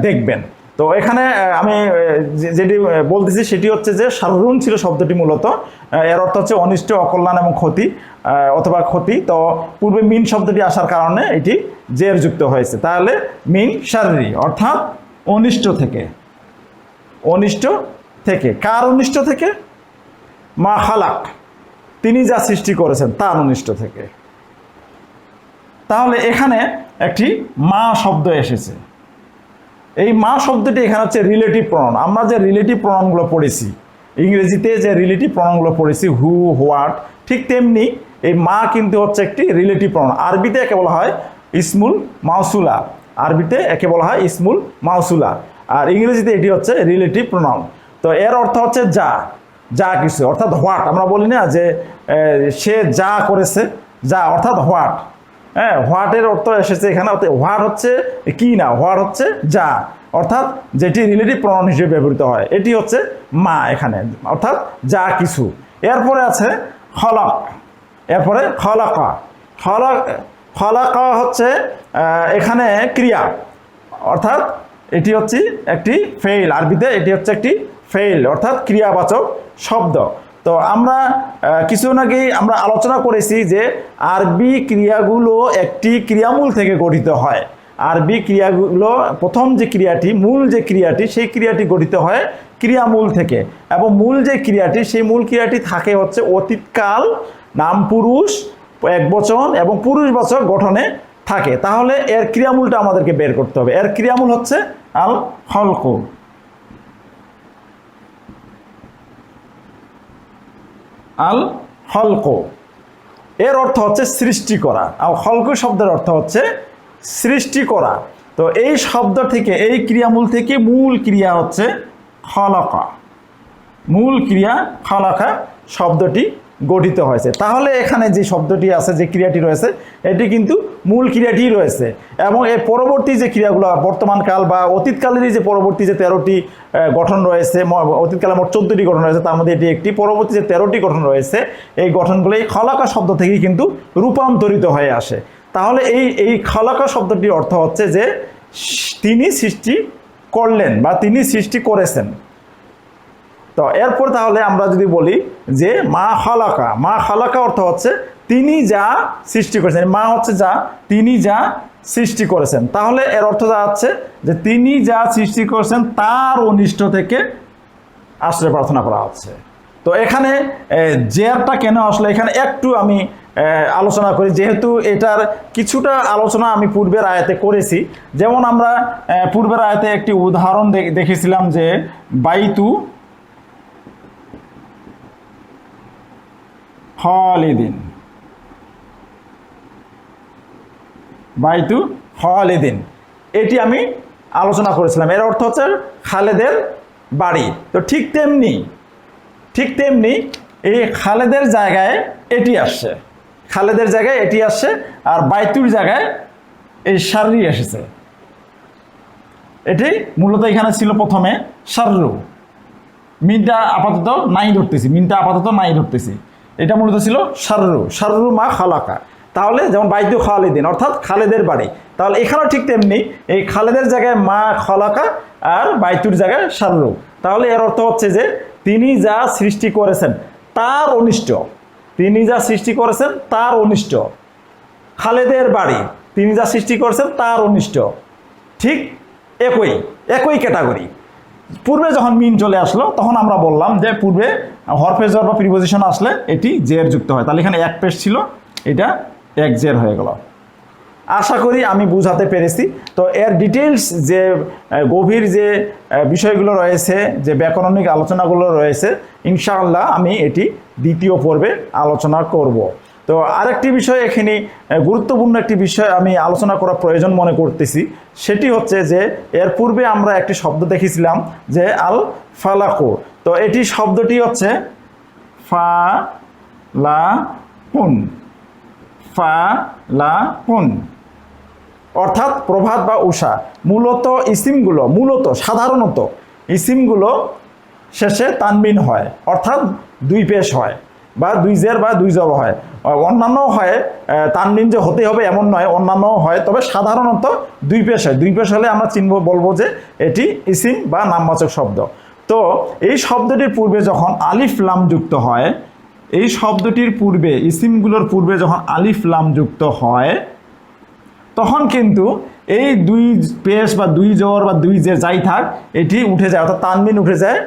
দেখবেন। তো এখানে আমি যেটি বলতেছি সেটি হচ্ছে যে শাররুন ছিল শব্দটি, মূলত এর অর্থ হচ্ছে অনিষ্ট, অকল্যাণ এবং ক্ষতি অথবা ক্ষতি। তো পূর্বে মিন শব্দটি আসার কারণে এটি জের যুক্ত হয়েছে। তাহলে মিন শাররি, অর্থাৎ অনিষ্ট থেকে। অনিষ্ট থেকে, কার অনিষ্ট থেকে? মা খালাক, তিনি যা সৃষ্টি করেছেন তার অনিষ্ট থেকে। তাহলে এখানে একটি মা শব্দ এসেছে। এই মা শব্দটি এখানে হচ্ছে রিলেটিভ প্রনাউন। আমরা যে রিলেটিভ প্রনাউনগুলো পড়েছি, ইংরেজিতে যে রিলেটিভ প্রনাউনগুলো পড়েছি, হু, হোয়াট, ঠিক তেমনি এই মা কিন্তু হচ্ছে একটি রিলেটিভ প্রনাউন। আরবিতে একে বলা হয় ইসমুল মাউসুলা, আরবিতে একে বলা হয় ইসমুল মাউসুলা, আর ইংরেজিতে এটি হচ্ছে রিলেটিভ প্রনাউন। তো এর অর্থ হচ্ছে যা কিছু, অর্থাৎ হোয়াট। আমরা বলি না যে সে যা করেছে, যা অর্থাৎ হোয়াট। হোয়াটের অর্থ এসেছে এখানে। হোয়াট হচ্ছে কি না, হোয়াট হচ্ছে যা, অর্থাৎ যেটি রিলেটিভ প্রনাউন হিসেবে ব্যবহৃত হয়, এটি হচ্ছে মা এখানে, অর্থাৎ যা কিছু। এরপরে আছে খলাক, এরপরে খলাকা। খলাকা হচ্ছে এখানে ক্রিয়া, অর্থাৎ এটি হচ্ছে একটি ফেইল। আরবিতে এটি হচ্ছে একটি ফেইল, অর্থাৎ ক্রিয়াবাচক শব্দ। তো আমরা কিছুদিন আগেই আমরা আলোচনা করেছি যে আরবি ক্রিয়াগুলো একটি ক্রিয়ামূল থেকে গঠিত হয়। আরবি ক্রিয়াগুলো প্রথম যে ক্রিয়াটি, মূল যে ক্রিয়াটি, সেই ক্রিয়াটি গঠিত হয় ক্রিয়ামূল থেকে, এবং মূল যে ক্রিয়াটি, সেই মূল ক্রিয়াটি থাকে হচ্ছে অতীতকাল, নাম পুরুষ, একবচন এবং পুরুষবাচক গঠনে থাকে। তাহলে এর ক্রিয়ামূলটা আমাদেরকে বের করতে হবে। এর ক্রিয়ামূল হচ্ছে আল খলকু, আল খলকু। এর অর্থ হচ্ছে সৃষ্টি করা। আর খলকু শব্দের অর্থ হচ্ছে সৃষ্টি করা। তো এই শব্দ থেকে, এই ক্রিয়ামূল থেকে মূল ক্রিয়া হচ্ছে খলাকা। মূল ক্রিয়া খলাকা শব্দটি গঠিত হয়েছে। তাহলে এখানে যে শব্দটি আছে, যে ক্রিয়াটি রয়েছে, এটি কিন্তু মূল ক্রিয়াটি রয়েছে এবং এর পরবর্তী যে ক্রিয়াগুলো বর্তমানকাল বা অতীতকালেরই যে পরবর্তী যে 13টি গঠন রয়েছে, অতীতকালে মোট 14টি গঠন রয়েছে, তার মধ্যে এটি একটি, পরবর্তী যে 13টি গঠন রয়েছে এই গঠনগুলো এই খলাকা শব্দ থেকেই কিন্তু রূপান্তরিত হয়ে আসে। তাহলে এই খলাকা শব্দটির অর্থ হচ্ছে যে তিনি সৃষ্টি করলেন বা তিনি সৃষ্টি করেছেন। তো এরপর তাহলে আমরা যদি বলি যে মা খালাকা অর্থ হচ্ছে তিনি যা সৃষ্টি করেছেন। মা হচ্ছে যা, তিনি যা সৃষ্টি করেছেন। তাহলে এর অর্থ দাঁড়াচ্ছে যে তিনি যা সৃষ্টি করেছেন তার অনিষ্ট থেকে আশ্রয় প্রার্থনা করা হচ্ছে। তো এখানে জেরটা কেন আসলে এখানে একটু আমি আলোচনা করি, যেহেতু এটার কিছুটা আলোচনা আমি পূর্বের আয়াতে করেছি। যেমন আমরা পূর্বের আয়াতে একটি উদাহরণ দেখেছিলাম যে বাইতু খালিদিন, বাইতু খালিদিন, এটি আমি আলোচনা করেছিলাম। এর অর্থ হচ্ছে খালেদের বাড়ি। তো ঠিক তেমনি এই খালেদের জায়গায় এটি আসছে, খালেদের জায়গায় এটি আসছে, আর বাইতুর জায়গায় এই শাররি এসেছে। এটি মূলত এখানে ছিল প্রথমে শাররু, মিনটা আপাতত নাই ধরতেছি, এটা মূলত ছিল শাররু মা খালাকা। তাহলে যেমন বাইতু খালিদিন অর্থাৎ খালেদের বাড়ি, তাহলে এখানেও ঠিক তেমনি এই খালেদের জায়গায় মা খালাকা আর বাইতুর জায়গায় শাররু। তাহলে এর অর্থ হচ্ছে যে তিনি যা সৃষ্টি করেছেন তার অনিষ্ট, তিনি যা সৃষ্টি করেছেন তার অনিষ্ট। খালেদের বাড়ি, তিনি যা সৃষ্টি করেছেন তার অনিষ্ট। ঠিক একই ক্যাটাগরি। পূর্বে যখন মিন চলে আসলো তখন আমরা বললাম যে পূর্বে হরফে জর বা প্রিপোজিশন আসলে এটি জের যুক্ত হয়। তাহলে এখানে এক পেশ ছিল, এটা এক জের হয়ে গেল। আশা করি আমি বুঝাতে পেরেছি। তো এর ডিটেলস যে গভীর যে বিষয়গুলো রয়েছে, যে ব্যাকরণিক আলোচনাগুলো রয়েছে, ইনশাআল্লাহ আমি এটি দ্বিতীয় পর্বে আলোচনা করব। তো আরেকটি বিষয়, এখানে গুরুত্বপূর্ণ একটি বিষয় আমি আলোচনা করা প্রয়োজন মনে করতেছি, সেটি হচ্ছে যে এর পূর্বে আমরা একটি শব্দ দেখেছিলাম যে আল ফালাকু। তো এটি শব্দটি হচ্ছে ফালাকুন, অর্থাৎ প্রভাত বা উষা। সাধারণত ইসিমগুলো শেষে তানবিন হয়, অর্থাৎ দুই পেশ হয় বা দুই জের বা দুই জব হয়। অন্যান্য হয় তানবিন যে হতে হবে এমন নয়, অন্যান্য হয়, তবে সাধারণত দুই পেশ হয়। দুই পেশ হলে আমরা বলবো যে এটি ইসিম বা নামবাচক শব্দ। তো এই শব্দটির পূর্বে যখন আলিফ লাম যুক্ত হয়, এই শব্দটির পূর্বে ইসিমগুলোর পূর্বে যখন আলিফ লাম যুক্ত হয় তখন কিন্তু এই দুই পেশ বা দুই জবর বা দুই জের যাই থাক এটি উঠে যায়, অর্থাৎ তানবিন উঠে যায়,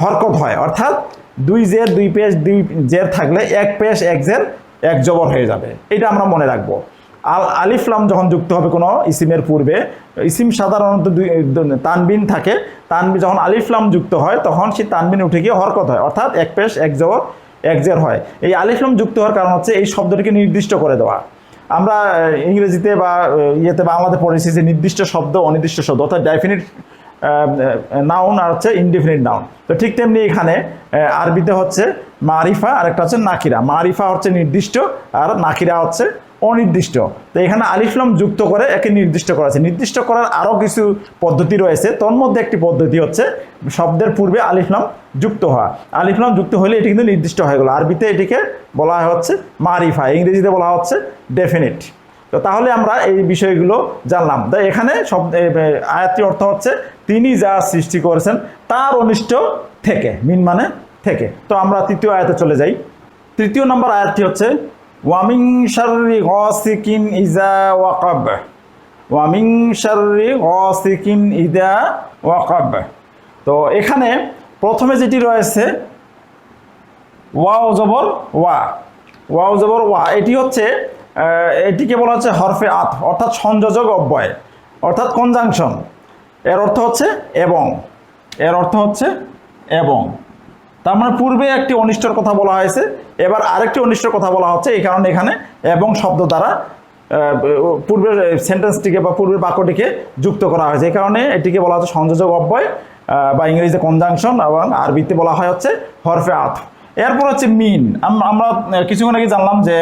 হরকত হয়। অর্থাৎ দুই জের দুই পেশ দুই জের থাকলে এক পেশ এক জের এক জবর হয়ে যাবে। এটা আমরা মনে রাখবো। আলিফ লাম যখন যুক্ত হবে কোনো ইসিমের পূর্বে, ইসিম সাধারণত তানবিন থাকে, তানবিন যখন আলিফ লাম যুক্ত হয় তখন সেই তানবিন উঠে গিয়ে হরকত হয়, অর্থাৎ এক পেশ এক জবর এক জের হয়। এই আলিফ লাম যুক্ত হওয়ার কারণ হচ্ছে এই শব্দটিকে নির্দিষ্ট করে দেওয়া। আমরা ইংরেজিতে বা বাংলাতে পড়েছি যে নির্দিষ্ট শব্দ অনির্দিষ্ট শব্দ, অর্থাৎ ডেফিনিট নাউন আর হচ্ছে ইনডেফিনিট নাউন। তো ঠিক তেমনি এখানে আরবিতে হচ্ছে মারিফা আর একটা হচ্ছে নাকিরা। মারিফা হচ্ছে নির্দিষ্ট আর নাকিরা হচ্ছে অনির্দিষ্ট। তো এখানে আলিফ লাম যুক্ত করে একে নির্দিষ্ট করা আছে। নির্দিষ্ট করার আরও কিছু পদ্ধতি রয়েছে, তোর মধ্যে একটি পদ্ধতি হচ্ছে শব্দের পূর্বে আলিফ লাম যুক্ত হওয়া। আলিফ লাম যুক্ত হলে এটি কিন্তু নির্দিষ্ট হয়ে গেল। আরবিতে এটিকে বলা হচ্ছে মারিফা, ইংরেজিতে বলা হচ্ছে ডেফিনিট। তো তাহলে আমরা এই বিষয়গুলো জানলাম। তাই এখানে আয়াতটির অর্থ হচ্ছে তিনি যা সৃষ্টি করেছেন তার অনিষ্ট থেকে, মিন মানে থেকে। তো আমরা তৃতীয় আয়াতে চলে যাই। তৃতীয় নম্বর আয়াতটি হচ্ছে ওয়ামিন শাররি গাসিকিন ইযা ওয়াকাব, ওয়ামিন শাররি গাসিকিন ইযা ওয়াকাব। তো এখানে প্রথমে যেটি রয়েছে ওয়াও জবর ওয়া, এটি হচ্ছে এটিকে বলা হচ্ছে হরফে আত, অর্থাৎ সংযোজক অব্যয়, অর্থাৎ কনজাংশন। এর অর্থ হচ্ছে এবং, তার মানে পূর্বে একটি অনিষ্টর কথা বলা হয়েছে, এবার আরেকটি অনিষ্টর কথা বলা হচ্ছে। এই কারণে এখানে এবং শব্দ দ্বারা পূর্বের সেন্টেন্সটিকে বা পূর্বের বাক্যটিকে যুক্ত করা হয়েছে। এই কারণে এটিকে বলা হচ্ছে সংযোজক অব্যয় বা ইংরেজিতে কনজাংশন, এবং আরবিতে বলা হয় হচ্ছে হরফে আত। এরপর হচ্ছে মিন। আমরা কিছুক্ষণ আগে জানলাম যে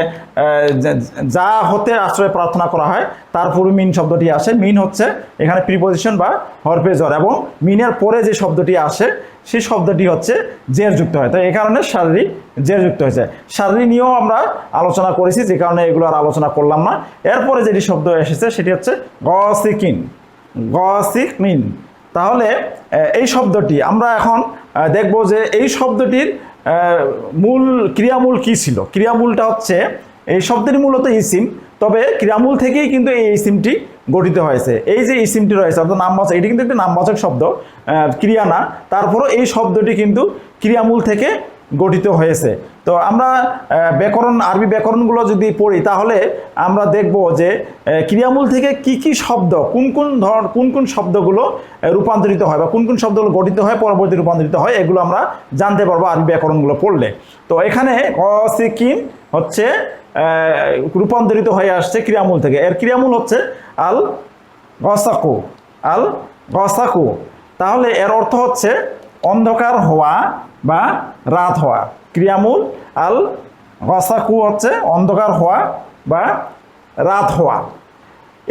যা হতে আশ্রয় প্রার্থনা করা হয় তার পুরো মিন শব্দটি আসে। মিন হচ্ছে এখানে প্রিপোজিশন বা হরফে জর, এবং মিনের পরে যে শব্দটি আসে সেই শব্দটি হচ্ছে জের যুক্ত হয়। তো এই কারণে শারীরিক জের যুক্ত হয়েছে। শারীরিক নিয়েও আমরা আলোচনা করেছি, যে কারণে এগুলো আর আলোচনা করলাম না। এরপরে যেটি শব্দ এসেছে সেটি হচ্ছে গসিকিন, গসিকিন। তাহলে এই শব্দটি আমরা এখন দেখব যে এই শব্দটির মূল ক্রিয়ামূল কি ছিল। ক্রিয়ামূলটা হচ্ছে এই শব্দটি মূলত ইসিম, তবে ক্রিয়ামূল থেকেই কিন্তু এই ইসিমটি গঠিত হয়েছে। এই যে ইসিমটি রয়েছে অর্থাৎ নামবাচক, এটি কিন্তু একটি নামবাচক শব্দ, ক্রিয়া না, তারপরও এই শব্দটি কিন্তু ক্রিয়ামূল থেকে গঠিত হয়েছে। তো আমরা ব্যাকরণ, আরবি ব্যাকরণগুলো যদি পড়ি তাহলে আমরা দেখব যে ক্রিয়ামূল থেকে কি কি শব্দ, কোন কোন শব্দগুলো রূপান্তরিত হয় বা কোন কোন শব্দগুলো গঠিত হয় পরবর্তী রূপান্তরিত হয়, এগুলো আমরা জানতে পারবো আরবি ব্যাকরণগুলো পড়লে। তো এখানে গসিকিন হচ্ছে রূপান্তরিত হয়ে আসছে ক্রিয়ামূল থেকে। এর ক্রিয়ামূল হচ্ছে আল গসাকু, আল গসাকু। তাহলে এর অর্থ হচ্ছে অন্ধকার হওয়া বা রাত হওয়া। ক্রিয়ামূল আল গসাকু হচ্ছে অন্ধকার হওয়া বা রাত হওয়া।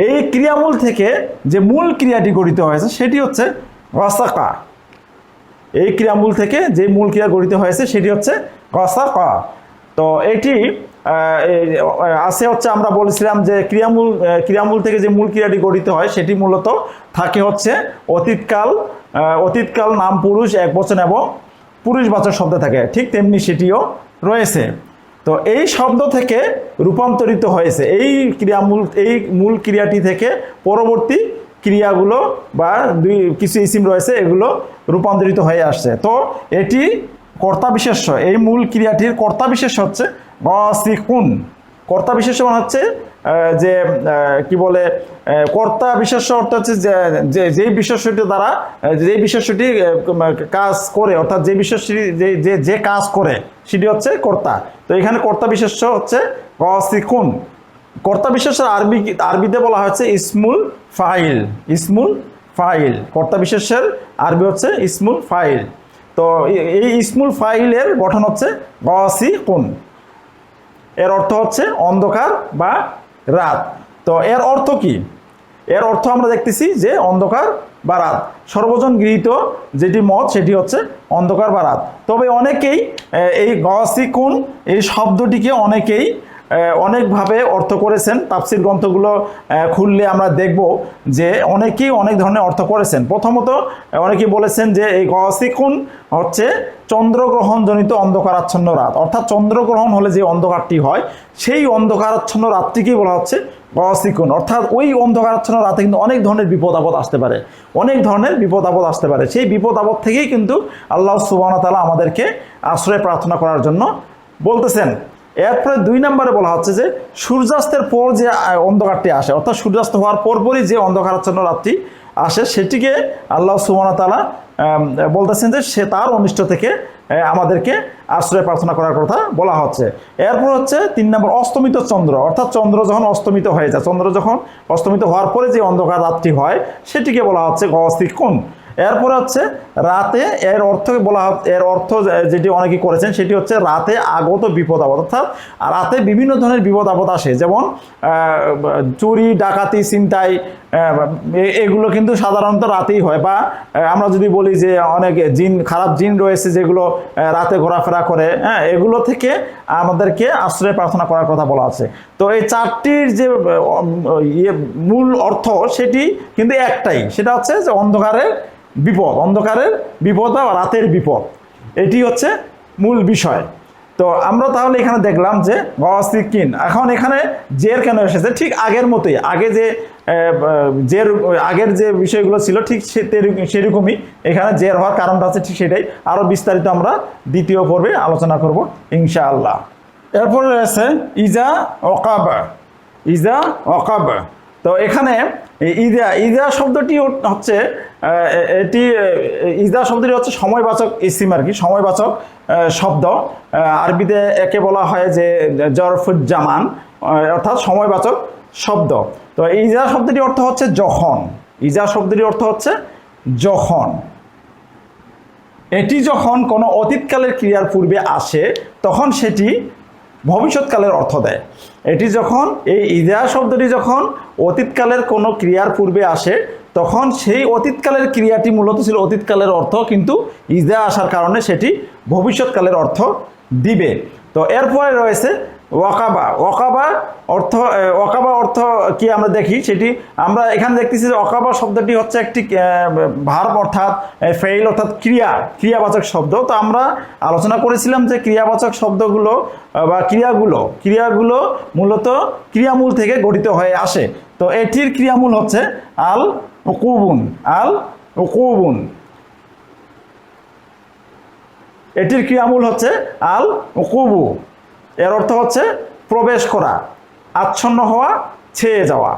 এই ক্রিয়ামূল থেকে যে মূল ক্রিয়াটি গঠিত হয়েছে সেটি হচ্ছে গসাকা। এই ক্রিয়ামূল থেকে যে মূল ক্রিয়া গঠিত হয়েছে সেটি হচ্ছে গসাকা। তো এটি আছে হচ্ছে, আমরা বলেছিলাম যে ক্রিয়ামূল থেকে যে মূল ক্রিয়াটি গঠিত হয় সেটি মূলত থাকে হচ্ছে অতীতকাল নাম পুরুষ একবচন এবং পুরুষবাচক শব্দ থাকে, ঠিক তেমনি সেটিও রয়েছে। তো এই শব্দ থেকে রূপান্তরিত হয়েছে এই মূল ক্রিয়াটি থেকে পরবর্তী ক্রিয়াগুলো বা কিছু ইসিম রয়েছে, এগুলো রূপান্তরিত হয়ে আসছে। তো এটি কর্তা বিশেষ্য, এই মূল ক্রিয়াটির কর্তা বিশেষ্য হচ্ছে গসিকুন। কর্তা বিশেষ্য মানে হচ্ছে যে কি বলে, কর্তা বিশেষ্য অর্থ হচ্ছে যে বিশেষ্যটি দ্বারা যে বিশেষ্যটি কাজ করে, অর্থাৎ যে বিশেষ্যটি যে কাজ করে সেটি হচ্ছে কর্তা। তো এখানে কর্তা বিশেষ্য হচ্ছে গসিকুন। কর্তা বিশেষ্যের আরবিতে বলা হচ্ছে ইসমুল ফাইল, ইসমুল ফাইল। কর্তা বিশেষ্যের আরবি হচ্ছে ইসমুল ফাইল। তো এই ইসমুল ফাইলের গঠন হচ্ছে গসিকুন। এর অর্থ হচ্ছে অন্ধকার বা রাত। তো এর অর্থ কি? এর অর্থ আমরা দেখতেছি যে অন্ধকার বা রাত। সর্বজন গৃহীত যেটি মত সেটি হচ্ছে অন্ধকার বা রাত। তবে অনেকেই এই গসিকুন এই শব্দটিকে অনেকেই অনেকভাবে অর্থ করেছেন। তাফসির গ্রন্থগুলো খুললে আমরা দেখব যে অনেকেই অনেক ধরনের অর্থ করেছেন। প্রথমত অনেকেই বলেছেন যে এই গসিকুন হচ্ছে চন্দ্রগ্রহণজনিত অন্ধকারাচ্ছন্ন রাত, অর্থাৎ চন্দ্রগ্রহণ হলে যে অন্ধকারটি হয় সেই অন্ধকারাচ্ছন্ন রাতটিকেই বলা হচ্ছে গসিকুন। অর্থাৎ ওই অন্ধকারাচ্ছন্ন রাতে কিন্তু অনেক ধরনের বিপদ আপদ আসতে পারে, অনেক ধরনের বিপদ আপদ আসতে পারে। সেই বিপদ আপদ থেকেই কিন্তু আল্লাহ সুবহানাহু ওয়া তাআলা আমাদেরকে আশ্রয় প্রার্থনা করার জন্য বলতেছেন। এরপরে 2 নম্বরে বলা হচ্ছে যে সূর্যাস্তের পর যে অন্ধকারটি আসে, অর্থাৎ সূর্যাস্ত হওয়ার পরপরই যে অন্ধকারাচ্ছন্ন রাতটি আসে সেটিকে আল্লাহ সুবহানাহু ওয়া তাআলা বলতেছেন যে সে তার অনিষ্ট থেকে আমাদেরকে আশ্রয় প্রার্থনা করার কথা বলা হচ্ছে। এরপর হচ্ছে 3 নম্বর অস্তমিত চন্দ্র, অর্থাৎ চন্দ্র যখন অস্তমিত হয়ে যায়, চন্দ্র যখন অস্তমিত হওয়ার পরে যে অন্ধকার রাতটি হয় সেটিকে বলা হচ্ছে গসিকুন। এরপরে হচ্ছে রাতে, এর অর্থ যেটি অনেকে করেছেন সেটি হচ্ছে রাতে আগত বিপদ আপদ, অর্থাৎ রাতে বিভিন্ন ধরনের বিপদ আপদ আসে, যেমন চুরি ডাকাতি ছিনতাই, এগুলো কিন্তু সাধারণত রাতেই হয়। বা আমরা যদি বলি যে অনেক খারাপ জিন রয়েছে যেগুলো রাতে ঘোরাফেরা করে, হ্যাঁ, এগুলো থেকে আমাদেরকে আশ্রয় প্রার্থনা করার কথা বলা আছে। তো এই 4টির যে মূল অর্থ সেটি কিন্তু একটাই, সেটা হচ্ছে যে অন্ধকারের বিপদ বা রাতের বিপদ, এটি হচ্ছে মূল বিষয়। তো আমরা তাহলে এখানে দেখলাম যে গসিকিন। এখন এখানে জের কেন এসেছে? ঠিক আগের মতোই, আগের যে বিষয়গুলো ছিল ঠিক সেরকমই এখানে জের হওয়ার কারণটা আছে ঠিক সেটাই। আরও বিস্তারিত আমরা দ্বিতীয় পর্বে আলোচনা করব ইনশাআল্লাহ। এরপরে রয়েছে ইজা ওয়াকাব। তো এখানে ইজা শব্দটি হচ্ছে ইজা শব্দটি হচ্ছে সময়বাচক ইসিম আর কি, সময়বাচক শব্দ। আরবিতে একে বলা হয় যে জরফুজ্জামান, অর্থাৎ সময়বাচক শব্দ। তো ইজা শব্দটির অর্থ হচ্ছে যখন, ইজা শব্দটির অর্থ হচ্ছে যখন। এটি যখন কোনো অতীতকালের ক্রিয়ার পূর্বে আসে তখন সেটি ভবিষ্যৎকালের অর্থ দেয়। এটি যখন এই ইজা শব্দটি যখন অতীতকালের কোনো ক্রিয়ার পূর্বে আসে তখন সেই অতীতকালের ক্রিয়াটি মূলত ছিল অতীতকালের অর্থ, কিন্তু ইজা আসার কারণে সেটি ভবিষ্যৎকালের অর্থ দিবে। তো এরপরে রয়েছে ওয়াকাবা। ওয়াকাবা অর্থ কি আমরা দেখি, সেটি আমরা এখানে দেখতেছি যে ওয়াকাবা শব্দটি হচ্ছে একটি ভার্ব অর্থাৎ ফেইল অর্থাৎ ক্রিয়াবাচক শব্দ। তো আমরা আলোচনা করেছিলাম যে ক্রিয়াবাচক শব্দগুলো বা ক্রিয়াগুলো মূলত ক্রিয়ামূল থেকে গঠিত হয়ে আসে। তো এটির ক্রিয়ামূল হচ্ছে আল উকুবুন। এটির ক্রিয়ামূল হচ্ছে আল উকুবু। এর অর্থ হচ্ছে প্রবেশ করা, আচ্ছন্ন হওয়া, ছেয়ে যাওয়া।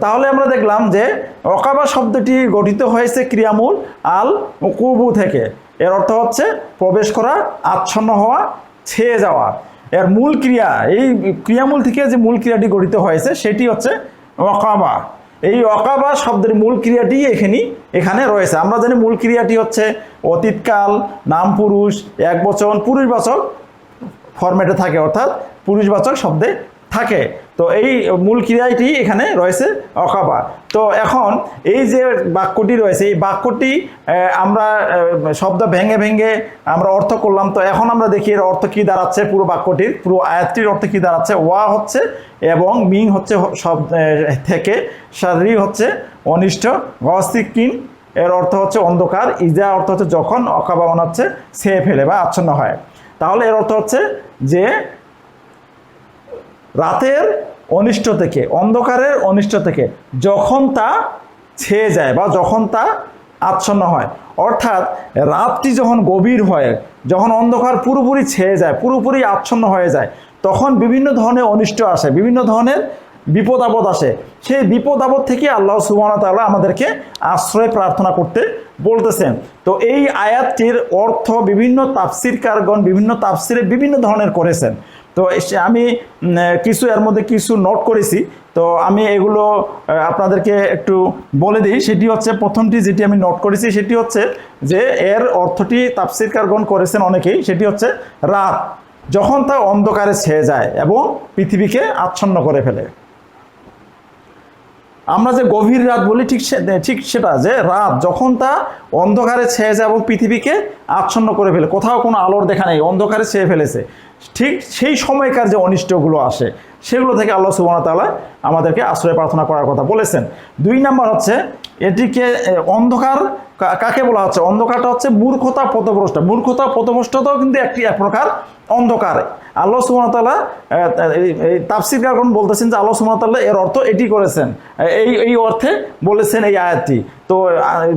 তাহলে আমরা দেখলাম যে ওয়াকাবা শব্দটি গঠিত হয়েছে ক্রিয়ামূল আল উকুবু থেকে। এর অর্থ হচ্ছে প্রবেশ করা, আচ্ছন্ন হওয়া, ছেয়ে যাওয়া। এর মূল ক্রিয়া, এই ক্রিয়ামূল থেকে যে মূল ক্রিয়াটি গঠিত হয়েছে সেটি হচ্ছে ওয়াকাবা। এই ওয়াকাবা শব্দের মূল ক্রিয়াটি এখানে রয়েছে। আমরা জানি মূল ক্রিয়াটি হচ্ছে অতীতকাল, নাম পুরুষ, একবচন, পুরুষবাচক ফরম্যাটে থাকে, অর্থাৎ পুরুষবাচক শব্দে থাকে। তো এই মূল ক্রিয়াটি এখানে রয়েছে ওয়াকাবা। তো এখন এই যে বাক্যটি রয়েছে, এই বাক্যটি আমরা শব্দ ভেঙে ভেঙে আমরা অর্থ করলাম। তো এখন আমরা দেখি এর অর্থ কী দাঁড়াচ্ছে, পুরো বাক্যটির পুরো আয়াতটির অর্থ কী দাঁড়াচ্ছে। ওয়া হচ্ছে এবং, মিং হচ্ছে সব থেকে, শাররি হচ্ছে অনিষ্ট, গস্তিকিন এর অর্থ হচ্ছে অন্ধকার, ইজা অর্থ হচ্ছে যখন, ওয়াকাবা মানে হচ্ছে ছেয়ে ফেলে বা আচ্ছন্ন হয়। তাহলে এর অর্থ হচ্ছে যে রাতের অনিষ্ট থেকে, অন্ধকারের অনিষ্ট থেকে যখন তা ছেয়ে যায় বা যখন তা আচ্ছন্ন হয়, অর্থাৎ রাতটি যখন গভীর হয়, যখন অন্ধকার পুরোপুরি ছেয়ে যায়, পুরোপুরি আচ্ছন্ন হয়ে যায়, তখন বিভিন্ন ধরনের অনিষ্ট আসে, বিভিন্ন ধরনের বিপদ আপদ আসে। সেই বিপদ আপদ থেকে আল্লাহ সুবহানাহু ওয়া তাআলা আমাদেরকে আশ্রয় প্রার্থনা করতে বলতেছেন। তো এই আয়াতটির অর্থ বিভিন্ন তাফসিরকারগণ বিভিন্ন তাফসিরে বিভিন্ন ধরনের করেছেন। তো আমি এর মধ্যে কিছু নোট করেছি, তো আমি এগুলো আপনাদেরকে একটু বলে দিই। সেটি হচ্ছে, প্রথমটি যেটি আমি নোট করেছি সেটি হচ্ছে যে এর অর্থটি তাফসিরকারগণ করেছেন অনেকেই, সেটি হচ্ছে রাত যখন তা অন্ধকারে ছেয়ে যায় এবং পৃথিবীকে আচ্ছন্ন করে ফেলে। আমরা যে গভীর রাত বলি ঠিক সেটা, যে রাত যখন তা অন্ধকারে ছেয়ে যায় এবং পৃথিবীকে আচ্ছন্ন করে ফেলে, কোথাও কোনো আলোর দেখা নেই, অন্ধকারে ছেয়ে ফেলেছে, ঠিক সেই সময়কার যে অনিষ্টগুলো আসে সেগুলো থেকে আল্লাহ সুবহানাহু ওয়া তাআলা আমাদেরকে আশ্রয় প্রার্থনা করার কথা বলেছেন। 2 নাম্বার হচ্ছে এটিকে অন্ধকার কাকে বলা হচ্ছে, অন্ধকারটা হচ্ছে মূর্খতা পথভ্রষ্ট। মূর্খতা পথভ্রষ্টতাও কিন্তু এক প্রকার অন্ধকার। আল্লাহ সুবহানাহু ওয়া তাআলা এই তাফসীরকারগণ বলতেছেন যে আল্লাহ সুবহানাহু ওয়া তাআলা এর অর্থ এটি করেছেন, এই অর্থে বলেছেন এই আয়াতটি। তো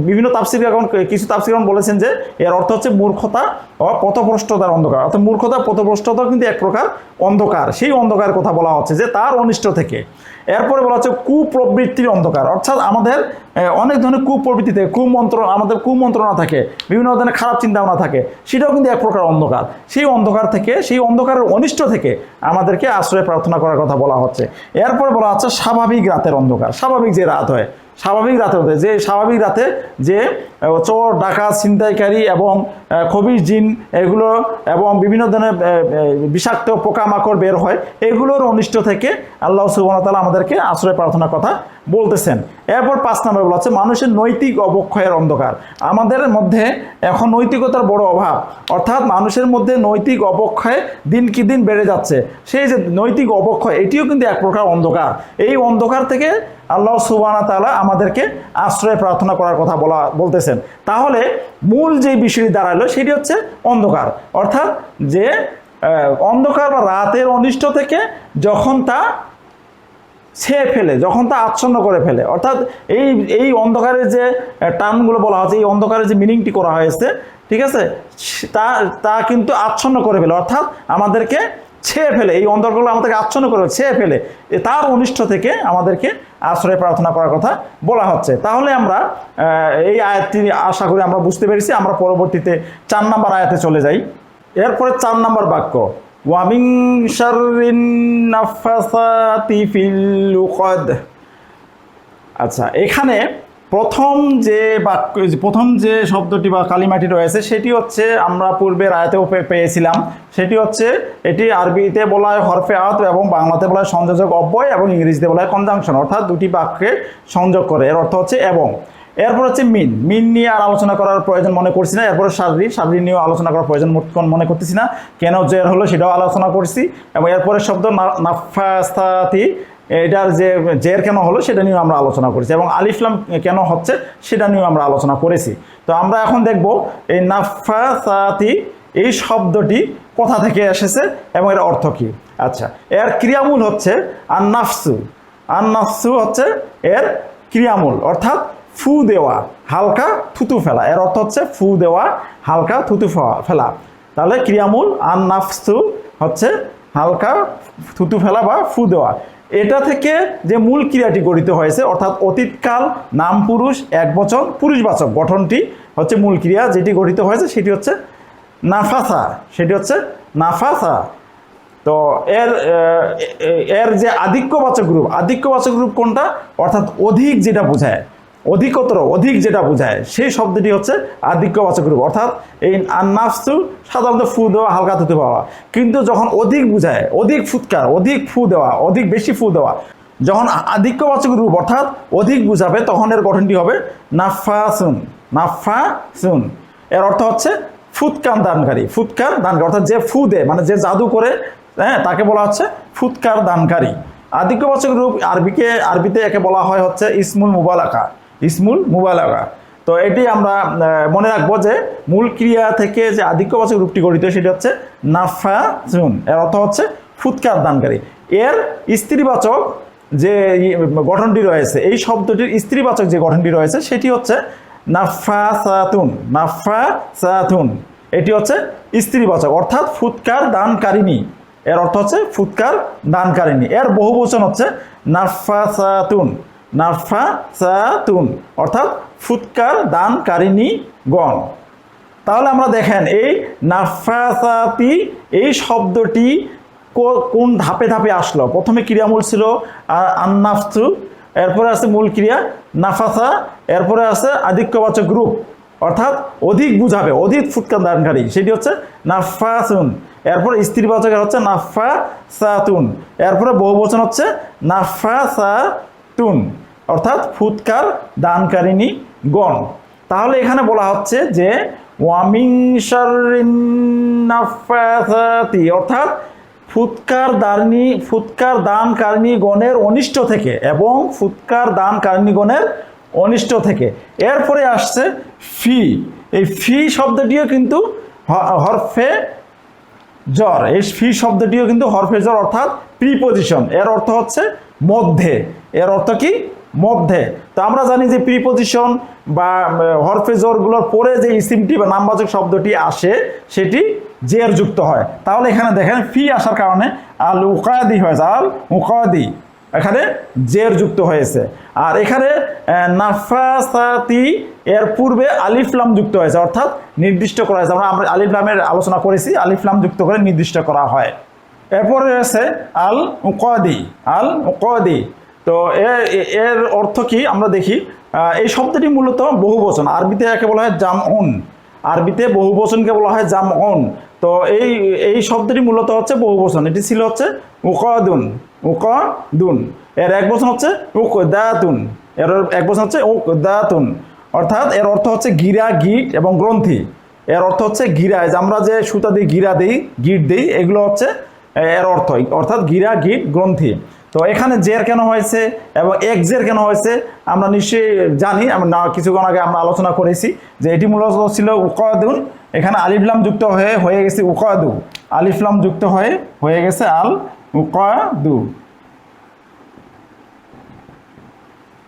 বিভিন্ন তাফসীরকারগণ, কিছু তাফসীরগণ বলেছেন যে এর অর্থ হচ্ছে মূর্খতা ও পথভ্রষ্টতার অন্ধকার, অর্থাৎ মূর্খতা পথভ্রষ্টতাও কিন্তু এক প্রকার অন্ধকার। সেই অন্ধকারের কথা বলা হচ্ছে যে তার অনিষ্ট থেকে। এরপরে বলা হচ্ছে কুপ্রবৃত্তির অন্ধকার, অর্থাৎ আমাদের অনেক ধরনের কুপ্রবৃত্তি থেকে, আমাদের কুমন্ত্রণা থাকে, বিভিন্ন ধরনের খারাপ চিন্তা ভাবনা থাকে, সেটাও কিন্তু এক প্রকার অন্ধকার। সেই অন্ধকার থেকে, সেই অন্ধকারের অনিষ্ট থেকে আমাদেরকে আশ্রয় প্রার্থনা করার কথা বলা হচ্ছে। এরপরে বলা হচ্ছে স্বাভাবিক রাতের অন্ধকার। স্বাভাবিক যে রাত হয়, স্বাভাবিক রাতে হতে, যে স্বাভাবিক রাতে যে চোর, ডাকাত, ছিনতাইকারী এবং খবিশ জিন এগুলো এবং বিভিন্ন ধরনের বিষাক্ত পোকামাকড় বের হয়, এগুলোর অনিষ্ট থেকে আল্লাহ সুবহানাহু ওয়া তাআলা আমাদেরকে আশ্রয় প্রার্থনার কথা বলতেছেন। এরপর 5 নম্বর বলা হচ্ছে মানুষের নৈতিক অবক্ষয়ের অন্ধকার। আমাদের মধ্যে এখন নৈতিকতার বড় অভাব, অর্থাৎ মানুষের মধ্যে নৈতিক অবক্ষয় দিন কি দিন বেড়ে যাচ্ছে। সেই যে নৈতিক অবক্ষয়, এটিও কিন্তু এক প্রকার অন্ধকার। এই অন্ধকার থেকে আল্লাহ সুবহানাহু ওয়া তাআলা আমাদেরকে আশ্রয় প্রার্থনা করার কথা বলতেছেন। তাহলে মূল যে বিষয়টি দাঁড়ালো সেটি হচ্ছে অন্ধকার, অর্থাৎ যে অন্ধকার বা রাতের অনিষ্ট থেকে যখন তা ছেয়ে ফেলে, যখন তা আচ্ছন্ন করে ফেলে, অর্থাৎ এই অন্ধকারের যে টার্মগুলো বলা হচ্ছে, এই অন্ধকারের যে মিনিংটি করা হয়েছে, ঠিক আছে, তা কিন্তু আচ্ছন্ন করে ফেলে, অর্থাৎ আমাদেরকে ছেয়ে ফেলে, এই অন্ধকারগুলো আমাদেরকে আচ্ছন্ন করে ছেয়ে ফেলে, তার অনিষ্ট থেকে আমাদেরকে আশ্রয় প্রার্থনা করার কথা বলা হচ্ছে। তাহলে আমরা এই আয়াতটি আশা করি আমরা বুঝতে পেরেছি। আমরা পরবর্তীতে 4 নম্বর আয়াতে চলে যাই। এরপরে 4 নম্বর বাক্য, ওয়া মিন শাররিন নাফাসাতি ফিল উকদ। আচ্ছা, এখানে প্রথম যে শব্দটি বা কালিমাটি রয়েছে সেটি হচ্ছে আমরা পূর্বের আয়াতেও পেয়েছিলাম। সেটি হচ্ছে, এটি আরবিতে বলা হয় হরফে আতফ এবং বাংলাতে বলা হয় সংযোজক অব্যয় এবং ইংরেজিতে বলা হয় কনজাংশন, অর্থাৎ দুটি বাক্যে সংযোগ করে। এর অর্থ হচ্ছে এবং। এরপর হচ্ছে মিন নিয়ে আর আলোচনা করার প্রয়োজন মনে করছি না। এরপর সাদরি নিয়েও আলোচনা করার প্রয়োজন মনে করতেছি না। কেন জের হলো সেটাও আলোচনা করছি। এবং এরপরের শব্দ নাফাসাতি, এটার যে জের কেন হলো সেটা নিয়েও আমরা আলোচনা করেছি, এবং আলিফলাম কেন হচ্ছে সেটা নিয়েও আমরা আলোচনা করেছি। তো আমরা এখন দেখব এই নাফাসাতি এই শব্দটি কোথা থেকে এসেছে এবং এর অর্থ কী। আচ্ছা, এর ক্রিয়ামূল হচ্ছে আন্নাফসু। আন্নাফসু হচ্ছে এর ক্রিয়ামূল, অর্থাৎ ফু দেওয়া, হালকা থুতু ফেলা। এর অর্থ হচ্ছে ফু দেওয়া, হালকা থুতু ফেলা। তাহলে ক্রিয়ামূল আন্নাফসু হচ্ছে হালকা থুতু ফেলা বা ফু দেওয়া। এটা থেকে যে মূল ক্রিয়াটি গঠিত হয়েছে, অর্থাৎ অতীতকাল নাম পুরুষ একবচন পুরুষবাচক গঠনটি হচ্ছে মূল ক্রিয়া যেটি গঠিত হয়েছে, সেটি হচ্ছে নাফাসা। সেটি হচ্ছে নাফাসা। তো এর যে আধিক্যবাচক রূপ কোনটা, অর্থাৎ অধিক যেটা বোঝায়, অধিকতর, অধিক যেটা বোঝায় সেই শব্দটি হচ্ছে আধিক্যবাচক রূপ। অর্থাৎ এই আন্নাফসু সাধারণত ফু দেওয়া, হালকা থুতু পাওয়া, কিন্তু যখন অধিক বোঝায়, অধিক ফুৎকার, অধিক ফু দেওয়া, অধিক বেশি ফু দেওয়া, যখন আধিক্যবাচক রূপ অর্থাৎ অধিক বুঝাবে, তখন এর গঠনটি হবে নাফাসুন। নাফাসুন এর অর্থ হচ্ছে ফুৎকার দানকারী। ফুৎকার দানকারী অর্থাৎ যে ফু দেয়, মানে যে জাদু করে, হ্যাঁ, তাকে বলা হচ্ছে ফুৎকার দানকারী। আধিক্যবাচক রূপ আরবিতে একে বলা হয় হচ্ছে ইসমুল মুবালাগা। ইসমুল মুবালাগা। তো এটি আমরা মনে রাখবো যে মূল ক্রিয়া থেকে যে আধিক্যবাচক রূপটি গঠিত সেটি হচ্ছে নাফাসুন। এর অর্থ হচ্ছে ফুৎকার দানকারী। এর স্ত্রীবাচক যে গঠনটি রয়েছে, এই শব্দটির স্ত্রীবাচক যে গঠনটি রয়েছে সেটি হচ্ছে নাফাসাতুন। নাফাসাতুন এটি হচ্ছে স্ত্রীবাচক, অর্থাৎ ফুৎকার দানকারিণী। এর অর্থ হচ্ছে ফুৎকার দানকারিণী। এর বহুবচন হচ্ছে নাফাসাতুন। নাফাসাতুন অর্থাৎ ফুৎকার দানকারিণী গণ। তাহলে আমরা দেখেন এই নাফাসাতি এই শব্দটি কোন ধাপে ধাপে আসলো। প্রথমে ক্রিয়ামূল ছিল আন্নাফসু, এরপরে আছে মূল ক্রিয়া নাফাসা, এরপরে আছে আধিক্যবাচক রূপ অর্থাৎ অধিক বুঝাবে, অধিক ফুৎকার দানকারী, সেটি হচ্ছে নাফাসুন। এরপরে স্ত্রীবাচকের হচ্ছে নাফাসাতুন, এরপরে বহুবচন হচ্ছে নাফাসাতুন অর্থাৎ ফুৎকার দানকারিণী গণ। তাহলে এখানে বলা হচ্ছে যে ওয়ামিন শাররিন নাফাসাতি অর্থাৎ ফুৎকার দানকারিণী গণের অনিষ্ট থেকে, এবং ফুৎকার দানকারিণী গণের অনিষ্ট থেকে। এরপরে আসছে ফি। এই ফি শব্দটিও কিন্তু হরফে জ্বর। এই ফি শব্দটিও কিন্তু হরফে জ্বর অর্থাৎ প্রিপোজিশন। এর অর্থ হচ্ছে মধ্যে। এর অর্থ কি? মধ্যে। তো আমরা জানি যে প্রিপোজিশন বা হরফে জোরগুলোর পরে যে ইসিমটি বা নামবাচক শব্দটি আসে সেটি জের যুক্ত হয়। তাহলে এখানে দেখেন ফি আসার কারণে আল উকাদি হয়েছে, আল উকাদি এখানে জের যুক্ত হয়েছে। আর এখানে নাফাসাতি এর পূর্বে আলিফলাম যুক্ত হয়েছে, অর্থাৎ নির্দিষ্ট করা হয়েছে। আমরা আলিফলামের আলোচনা করেছি, আলিফলাম যুক্ত করে নির্দিষ্ট করা হয়। এরপরে রয়েছে আল উকাদি। আল উকাদি তো এর অর্থ কি আমরা দেখি। এই শব্দটি মূলত বহুবচন। আরবিতে একে বলা হয় জামউন। আরবিতে বহুবচনকে বলা হয় জামউন। তো এই শব্দটি মূলত হচ্ছে বহুবচন। এটি ছিল হচ্ছে উকাদুন। উকাদুন এর এক বচন হচ্ছে উকদাতুন। এর এক বচন হচ্ছে উকদাতুন অর্থাৎ এর অর্থ হচ্ছে গিরা, গিট এবং গ্রন্থি। এর অর্থ হচ্ছে গিরা, আমরা যে সুতা দিয়ে গিরা দিই, গিট দিই, এগুলো হচ্ছে এর অর্থ, অর্থাৎ গিরা, গিট, গ্রন্থি। তো এখানে জের কেন হয়েছে এবং এক জের কেন হয়েছে আমরা নিশ্চয়ই জানি। আমরা কিছুক্ষণ আগে আমরা আলোচনা করেছি যে এটি মূলত ছিল উকাদুন। এখানে আলিফলাম যুক্ত হয়ে গেছে উকাদু। আলিফলাম যুক্ত হয়ে গেছে আল উকাদু।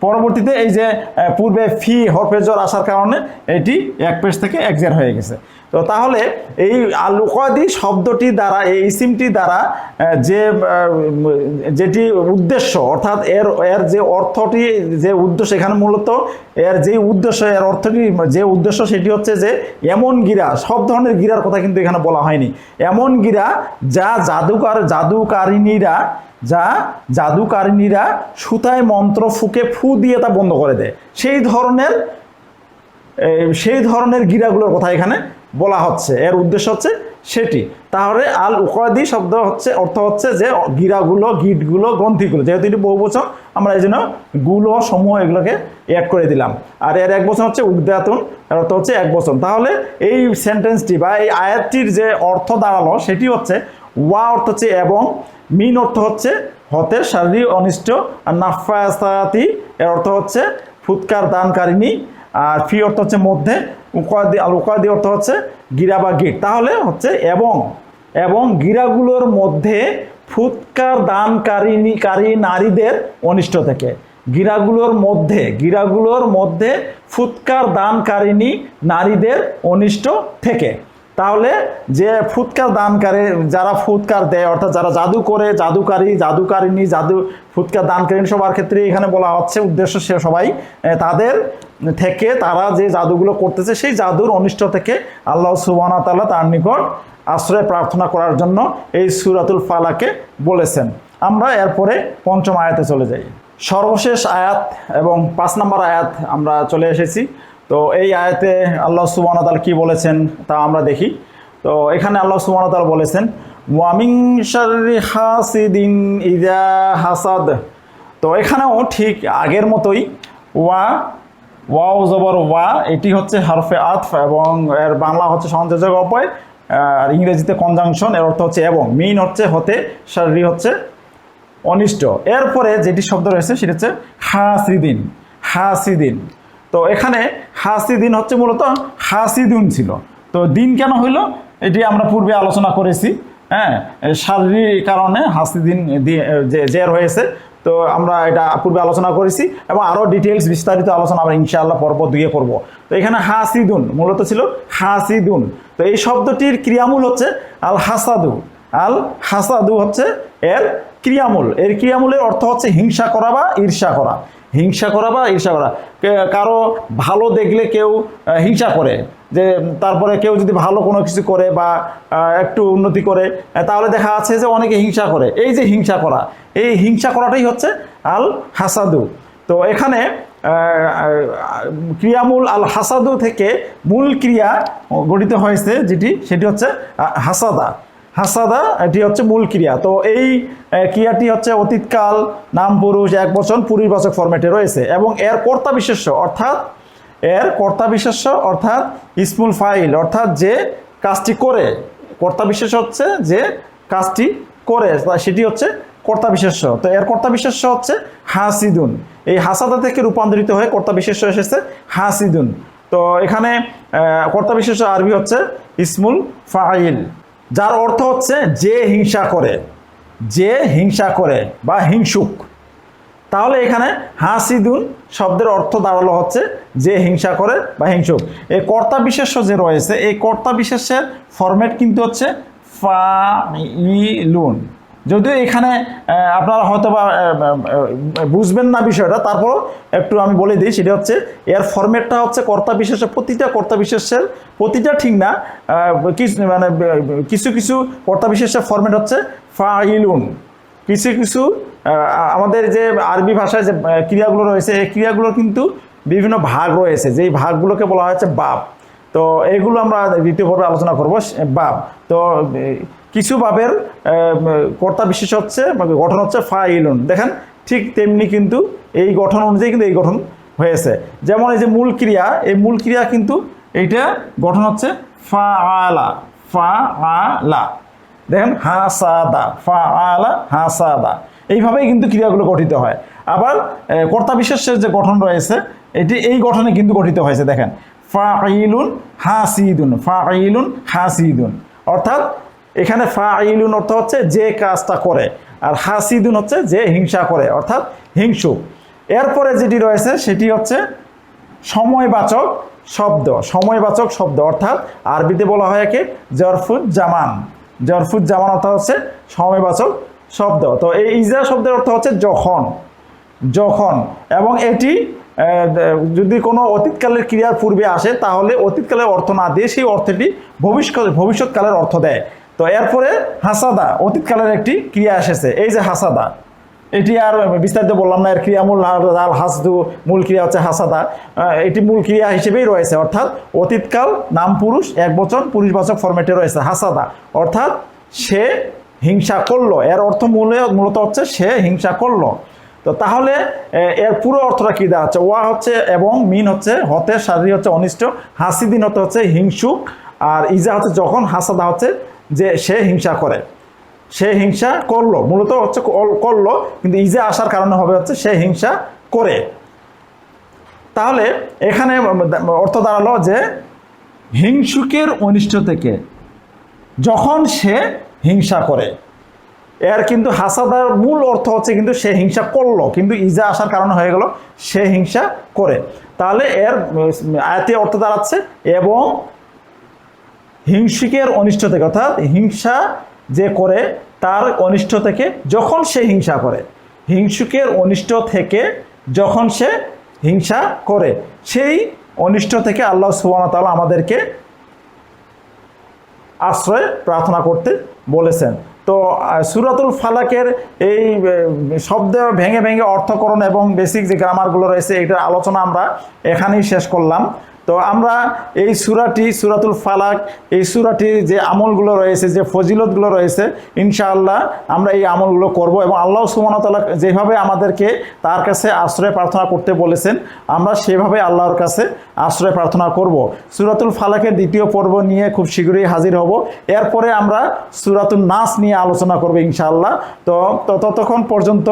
পরবর্তীতে এই যে পূর্বে ফি হরফে জর আসার কারণে এটি এক পেশ থেকে এক জের হয়ে গেছে। তো তাহলে এই আল উকাদি শব্দটি দ্বারা, এই ইসিমটি দ্বারা যেটি উদ্দেশ্য অর্থাৎ এর যে অর্থটি, যে উদ্দেশ্য, এখানে মূলত এর যে উদ্দেশ্য, এর অর্থটি যে উদ্দেশ্য সেটি হচ্ছে যে এমন গিরা, সব ধরনের গিরার কথা কিন্তু এখানে বলা হয়নি। এমন গিরা যা জাদুকারিনীরা সুতায় মন্ত্র ফুঁকে ফু দিয়ে তা বন্ধ করে দেয়, সেই ধরনের গিরাগুলোর কথা এখানে বলা হচ্ছে। এর উদ্দেশ্য হচ্ছে সেটি। তাহলে আল উকাদি শব্দ হচ্ছে অর্থ হচ্ছে যে গিরাগুলো, গিটগুলো, গ্রন্থিগুলো, যেহেতু এটি বহুবচন আমরা এই জন্য গুলো সমূহ এগুলোকে অ্যাড করে দিলাম। আর এর এক বচন হচ্ছে উগদাতুন, এর অর্থ হচ্ছে এক বচন। তাহলে এই সেন্টেন্সটি বা এই আয়াতটির যে অর্থ দাঁড়ালো সেটি হচ্ছে ওয়া অর্থ হচ্ছে এবং, মিন অর্থ হচ্ছে হতে, শারীরিক অনিষ্ট, আর নাফাসাতি এর অর্থ হচ্ছে ফুৎকার দানকারিনী, আর ফি অর্থ হচ্ছে মধ্যে, উকাদি আল উকাদি অর্থ হচ্ছে গিরা বা গিট। তাহলে হচ্ছে এবং গিরাগুলোর মধ্যে ফুৎকার দানকারী নারীদের অনিষ্ট থেকে, গিরাগুলোর মধ্যে ফুৎকার দানকারিনী নারীদের অনিষ্ট থেকে। তাহলে যে ফুৎকার দানকারী, যারা ফুৎকার দেয় অর্থাৎ যারা জাদু করে, জাদুকারিনী, ফুৎকার দানকারিনী সবার ক্ষেত্রে এখানে বলা হচ্ছে উদ্দেশ্য সে সবাই তাদের থেকে, তারা যে জাদুগুলো করতেছে সেই জাদুর অনিষ্ট থেকে আল্লাহ সুবহানাহু ওয়া তাআলা তার নিকট আশ্রয় প্রার্থনা করার জন্য এই সূরাতুল ফালাকে বলেছেন। আমরা এরপরে পঞ্চম আয়াতে চলে যাই। সর্বশেষ আয়াত এবং ৫ নম্বর আয়াত আমরা চলে এসেছি। তো এই আয়াতে আল্লাহ সুবহানাহু ওয়া তাআলা কি বলেছেন তা আমরা দেখি। তো এখানে আল্লাহ সুবহানাহু ওয়া তাআলা বলেছেন ওয়া মিন শাররি হাসিদিন ইযা হাসাদ। তো এখানেও ঠিক আগের মতোই ওয়াও জবর ওয়া, এটি হচ্ছে হরফে আতফ এবং এর বাংলা হচ্ছে সংযোজক অপয়, আর ইংরেজিতে কনজাংশন, এর অর্থ হচ্ছে এবং, মিন হচ্ছে হতে, শাররি হচ্ছে অনিষ্ট। এরপরে যেটি শব্দ রয়েছে সেটা হচ্ছে হাসিদিন। তো এখানে হাসিদিন হচ্ছে মূলত হাসিদুন ছিল। তো দিন কেন হইল এটি আমরা পূর্বে আলোচনা করেছি। হ্যাঁ, শারীরিক কারণে হাসিদিন জের হয়েছে। তো আমরা এটা পূর্বে আলোচনা করেছি এবং আরও ডিটেলস বিস্তারিত আলোচনা আমরা ইনশাআল্লাহ পর্ব 2 করব। তো এখানে হাসিদুন মূলত ছিল হাসিদুন। তো এই শব্দটির ক্রিয়ামূল হচ্ছে আল হাসাদু হচ্ছে এর ক্রিয়ামূল। এর ক্রিয়ামূলের অর্থ হচ্ছে হিংসা করা বা ঈর্ষা করা। কারো ভালো দেখলে কেউ হিংসা করে, যে তারপরে কেউ যদি ভালো কোনো কিছু করে বা একটু উন্নতি করে তাহলে দেখা যাচ্ছে যে অনেকে হিংসা করে। এই যে হিংসা করাটাই হচ্ছে আল হাসাদু। তো এখানে ক্রিয়ামূল আল হাসাদু থেকে মূল ক্রিয়া গঠিত হয়েছে সেটি হচ্ছে হাসাদা, এটি হচ্ছে মূল ক্রিয়া। তো এই ক্রিয়াটি হচ্ছে অতীতকাল, নাম পুরুষ, এক বচন, পরিবাচক ফরম্যাটে রয়েছে এবং এর কর্তা বিশেষ্য অর্থাৎ ইসমুল ফাইল অর্থাৎ যে কাজটি করে, কর্তা বিশেষ্য হচ্ছে যে কাজটি করে সেটি হচ্ছে কর্তা বিশেষ্য। তো এর কর্তা বিশেষ্য হচ্ছে হাসিদুন। এই হাসাদা থেকে রূপান্তরিত হয়ে কর্তা বিশেষ্য এসেছে হাসিদুন। তো এখানে কর্তা বিশেষ্য আরবি হচ্ছে ইসমুল ফাইল, যার অর্থ হচ্ছে যে হিংসা করে বা হিংসুক। তাহলে এখানে হাসিদুন শব্দের অর্থ দাঁড়ালো হচ্ছে যে হিংসা করে বা হিংসুক। এই কর্তা বিশেষ্য যে রয়েছে, এই কর্তা বিশেষ্যের ফরম্যাট কিন্তু হচ্ছে ফাইলুন। যদিও এখানে আপনারা হয়তো বা বুঝবেন না বিষয়টা, তারপরও একটু আমি বলে দিই। সেটা হচ্ছে এর ফরম্যাটটা হচ্ছে কর্তা বিশেষ্য, প্রতিটা কর্তা বিশেষ্যের, প্রতিটা ঠিক না, কিছু কর্তা বিশেষ্যের ফরম্যাট হচ্ছে ফাইলুন। কিছু আমাদের যে আরবি ভাষায় যে ক্রিয়াগুলো রয়েছে এই ক্রিয়াগুলোর কিন্তু বিভিন্ন ভাগ রয়েছে, যেই ভাগগুলোকে বলা হয়েছে বাব। তো এইগুলো আমরা দ্বিতীয় পর্বে আলোচনা করব। বাব তো কিছু বাবের কর্তা বিশেষ হচ্ছে গঠন হচ্ছে ফাইলুন। দেখেন ঠিক তেমনি কিন্তু এই গঠন অনুযায়ী কিন্তু এই গঠন হয়েছে। যেমন এই যে মূল ক্রিয়া, এই মূল ক্রিয়া কিন্তু এইটা গঠন হচ্ছে ফাআলা। দেখেন হাসাদা, এইভাবেই কিন্তু ক্রিয়াগুলো গঠিত হয়। আবার কর্তা বিশেষের যে গঠন রয়েছে এই গঠনে কিন্তু গঠিত হয়েছে। দেখেন ফাইলুন হাসিদুন, অর্থাৎ এখানে ফাইলুন অর্থ হচ্ছে যে কাজটা করে, আর হাসিদুন হচ্ছে যে হিংসা করে অর্থাৎ হিংসুক। এরপরে যেটি রয়েছে সেটি হচ্ছে সময়বাচক শব্দ, অর্থাৎ আরবিতে বলা হয় একে জরফুজ্জামান অর্থাৎ হচ্ছে সময়বাচক শব্দ। তো এই ইজা শব্দের অর্থ হচ্ছে যখন, এবং এটি যদি কোনো অতীতকালের ক্রিয়ার পূর্বে আসে তাহলে অতীতকালের অর্থ না দিয়ে সেই অর্থটি ভবিষ্যৎকালের অর্থ দেয়। তো এরপরে হাসাদা, অতীতকালের একটি ক্রিয়া এসেছে, এই যে হাসাদা, এটি আর বিস্তারিত বললাম না। এর ক্রিয়ামূল আল হাসদু, মূল ক্রিয়া হচ্ছে হাসাদা। এটি মূল ক্রিয়া হিসেবেই রয়েছে, অর্থাৎ অতীতকাল নাম পুরুষ একবচন পুরুষবাচক ফরম্যাটে রয়েছে হাসাদা, অর্থাৎ সে হিংসা করলো। এর অর্থ মূলত হচ্ছে সে হিংসা করলো। তো তাহলে এর পুরো অর্থটা কি দাঁড়াচ্ছে? ওয়া হচ্ছে এবং, মিন হচ্ছে হতে, শারীর হচ্ছে অনিষ্ট, হাসিদিন হচ্ছে হিংসুক, আর ইজা হচ্ছে যখন, হাসাদা হচ্ছে যে সে হিংসা করে। সে হিংসা করলো, মূলত হচ্ছে করলো, কিন্তু ইজা আসার কারণে হবে হচ্ছে সে হিংসা করে। তাহলে এখানে অর্থ দাঁড়ালো যে হিংসুকের অনিষ্ট থেকে যখন সে হিংসা করে। এর কিন্তু হাসাদার মূল অর্থ হচ্ছে কিন্তু সে হিংসা করলো, কিন্তু ইজা আসার কারণে হয়ে গেল সে হিংসা করে। তাহলে এর আয়াতে অর্থ দাঁড়াচ্ছে এবং হিংসুকের অনিষ্ট থেকে, অর্থাৎ হিংসা যে করে তার অনিষ্ট থেকে যখন সে হিংসা করে। হিংসুকের অনিষ্ট থেকে যখন সে হিংসা করে, সেই অনিষ্ট থেকে আল্লাহ সুবহানাহু ওয়া তাআলা আমাদেরকে আশ্রয় প্রার্থনা করতে বলেছেন। তো সূরাতুল ফালাকের এই শব্দ ভেঙে ভেঙে অর্থকরণ এবং বেসিক যে গ্রামারগুলো রয়েছে এটার আলোচনা আমরা এখানেই শেষ করলাম। তো আমরা এই সূরাতুল ফালাক, এই সূরাটির যে আমলগুলো রয়েছে, যে ফজিলতগুলো রয়েছে, ইনশাআল্লাহ আমরা এই আমলগুলো করব এবং আল্লাহ সুবহানাহু ওয়া তাআলা যেভাবে আমাদেরকে তার কাছে আশ্রয় প্রার্থনা করতে বলেছেন আমরা সেভাবে আল্লাহর কাছে আশ্রয় প্রার্থনা করব। সূরাতুল ফালাকের দ্বিতীয় পর্ব নিয়ে খুব শীঘ্রই হাজির হব। এরপরে আমরা সূরাতুন নাস নিয়ে আলোচনা করব ইনশাআল্লাহ। তো ততক্ষণ পর্যন্ত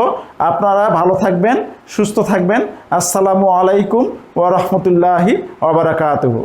আপনারা ভালো থাকবেন, সুস্থ থাকবেন। আসসালামু আলাইকুম ওয়া রাহমাতুল্লাহি ওয়া বারাকাতুহু।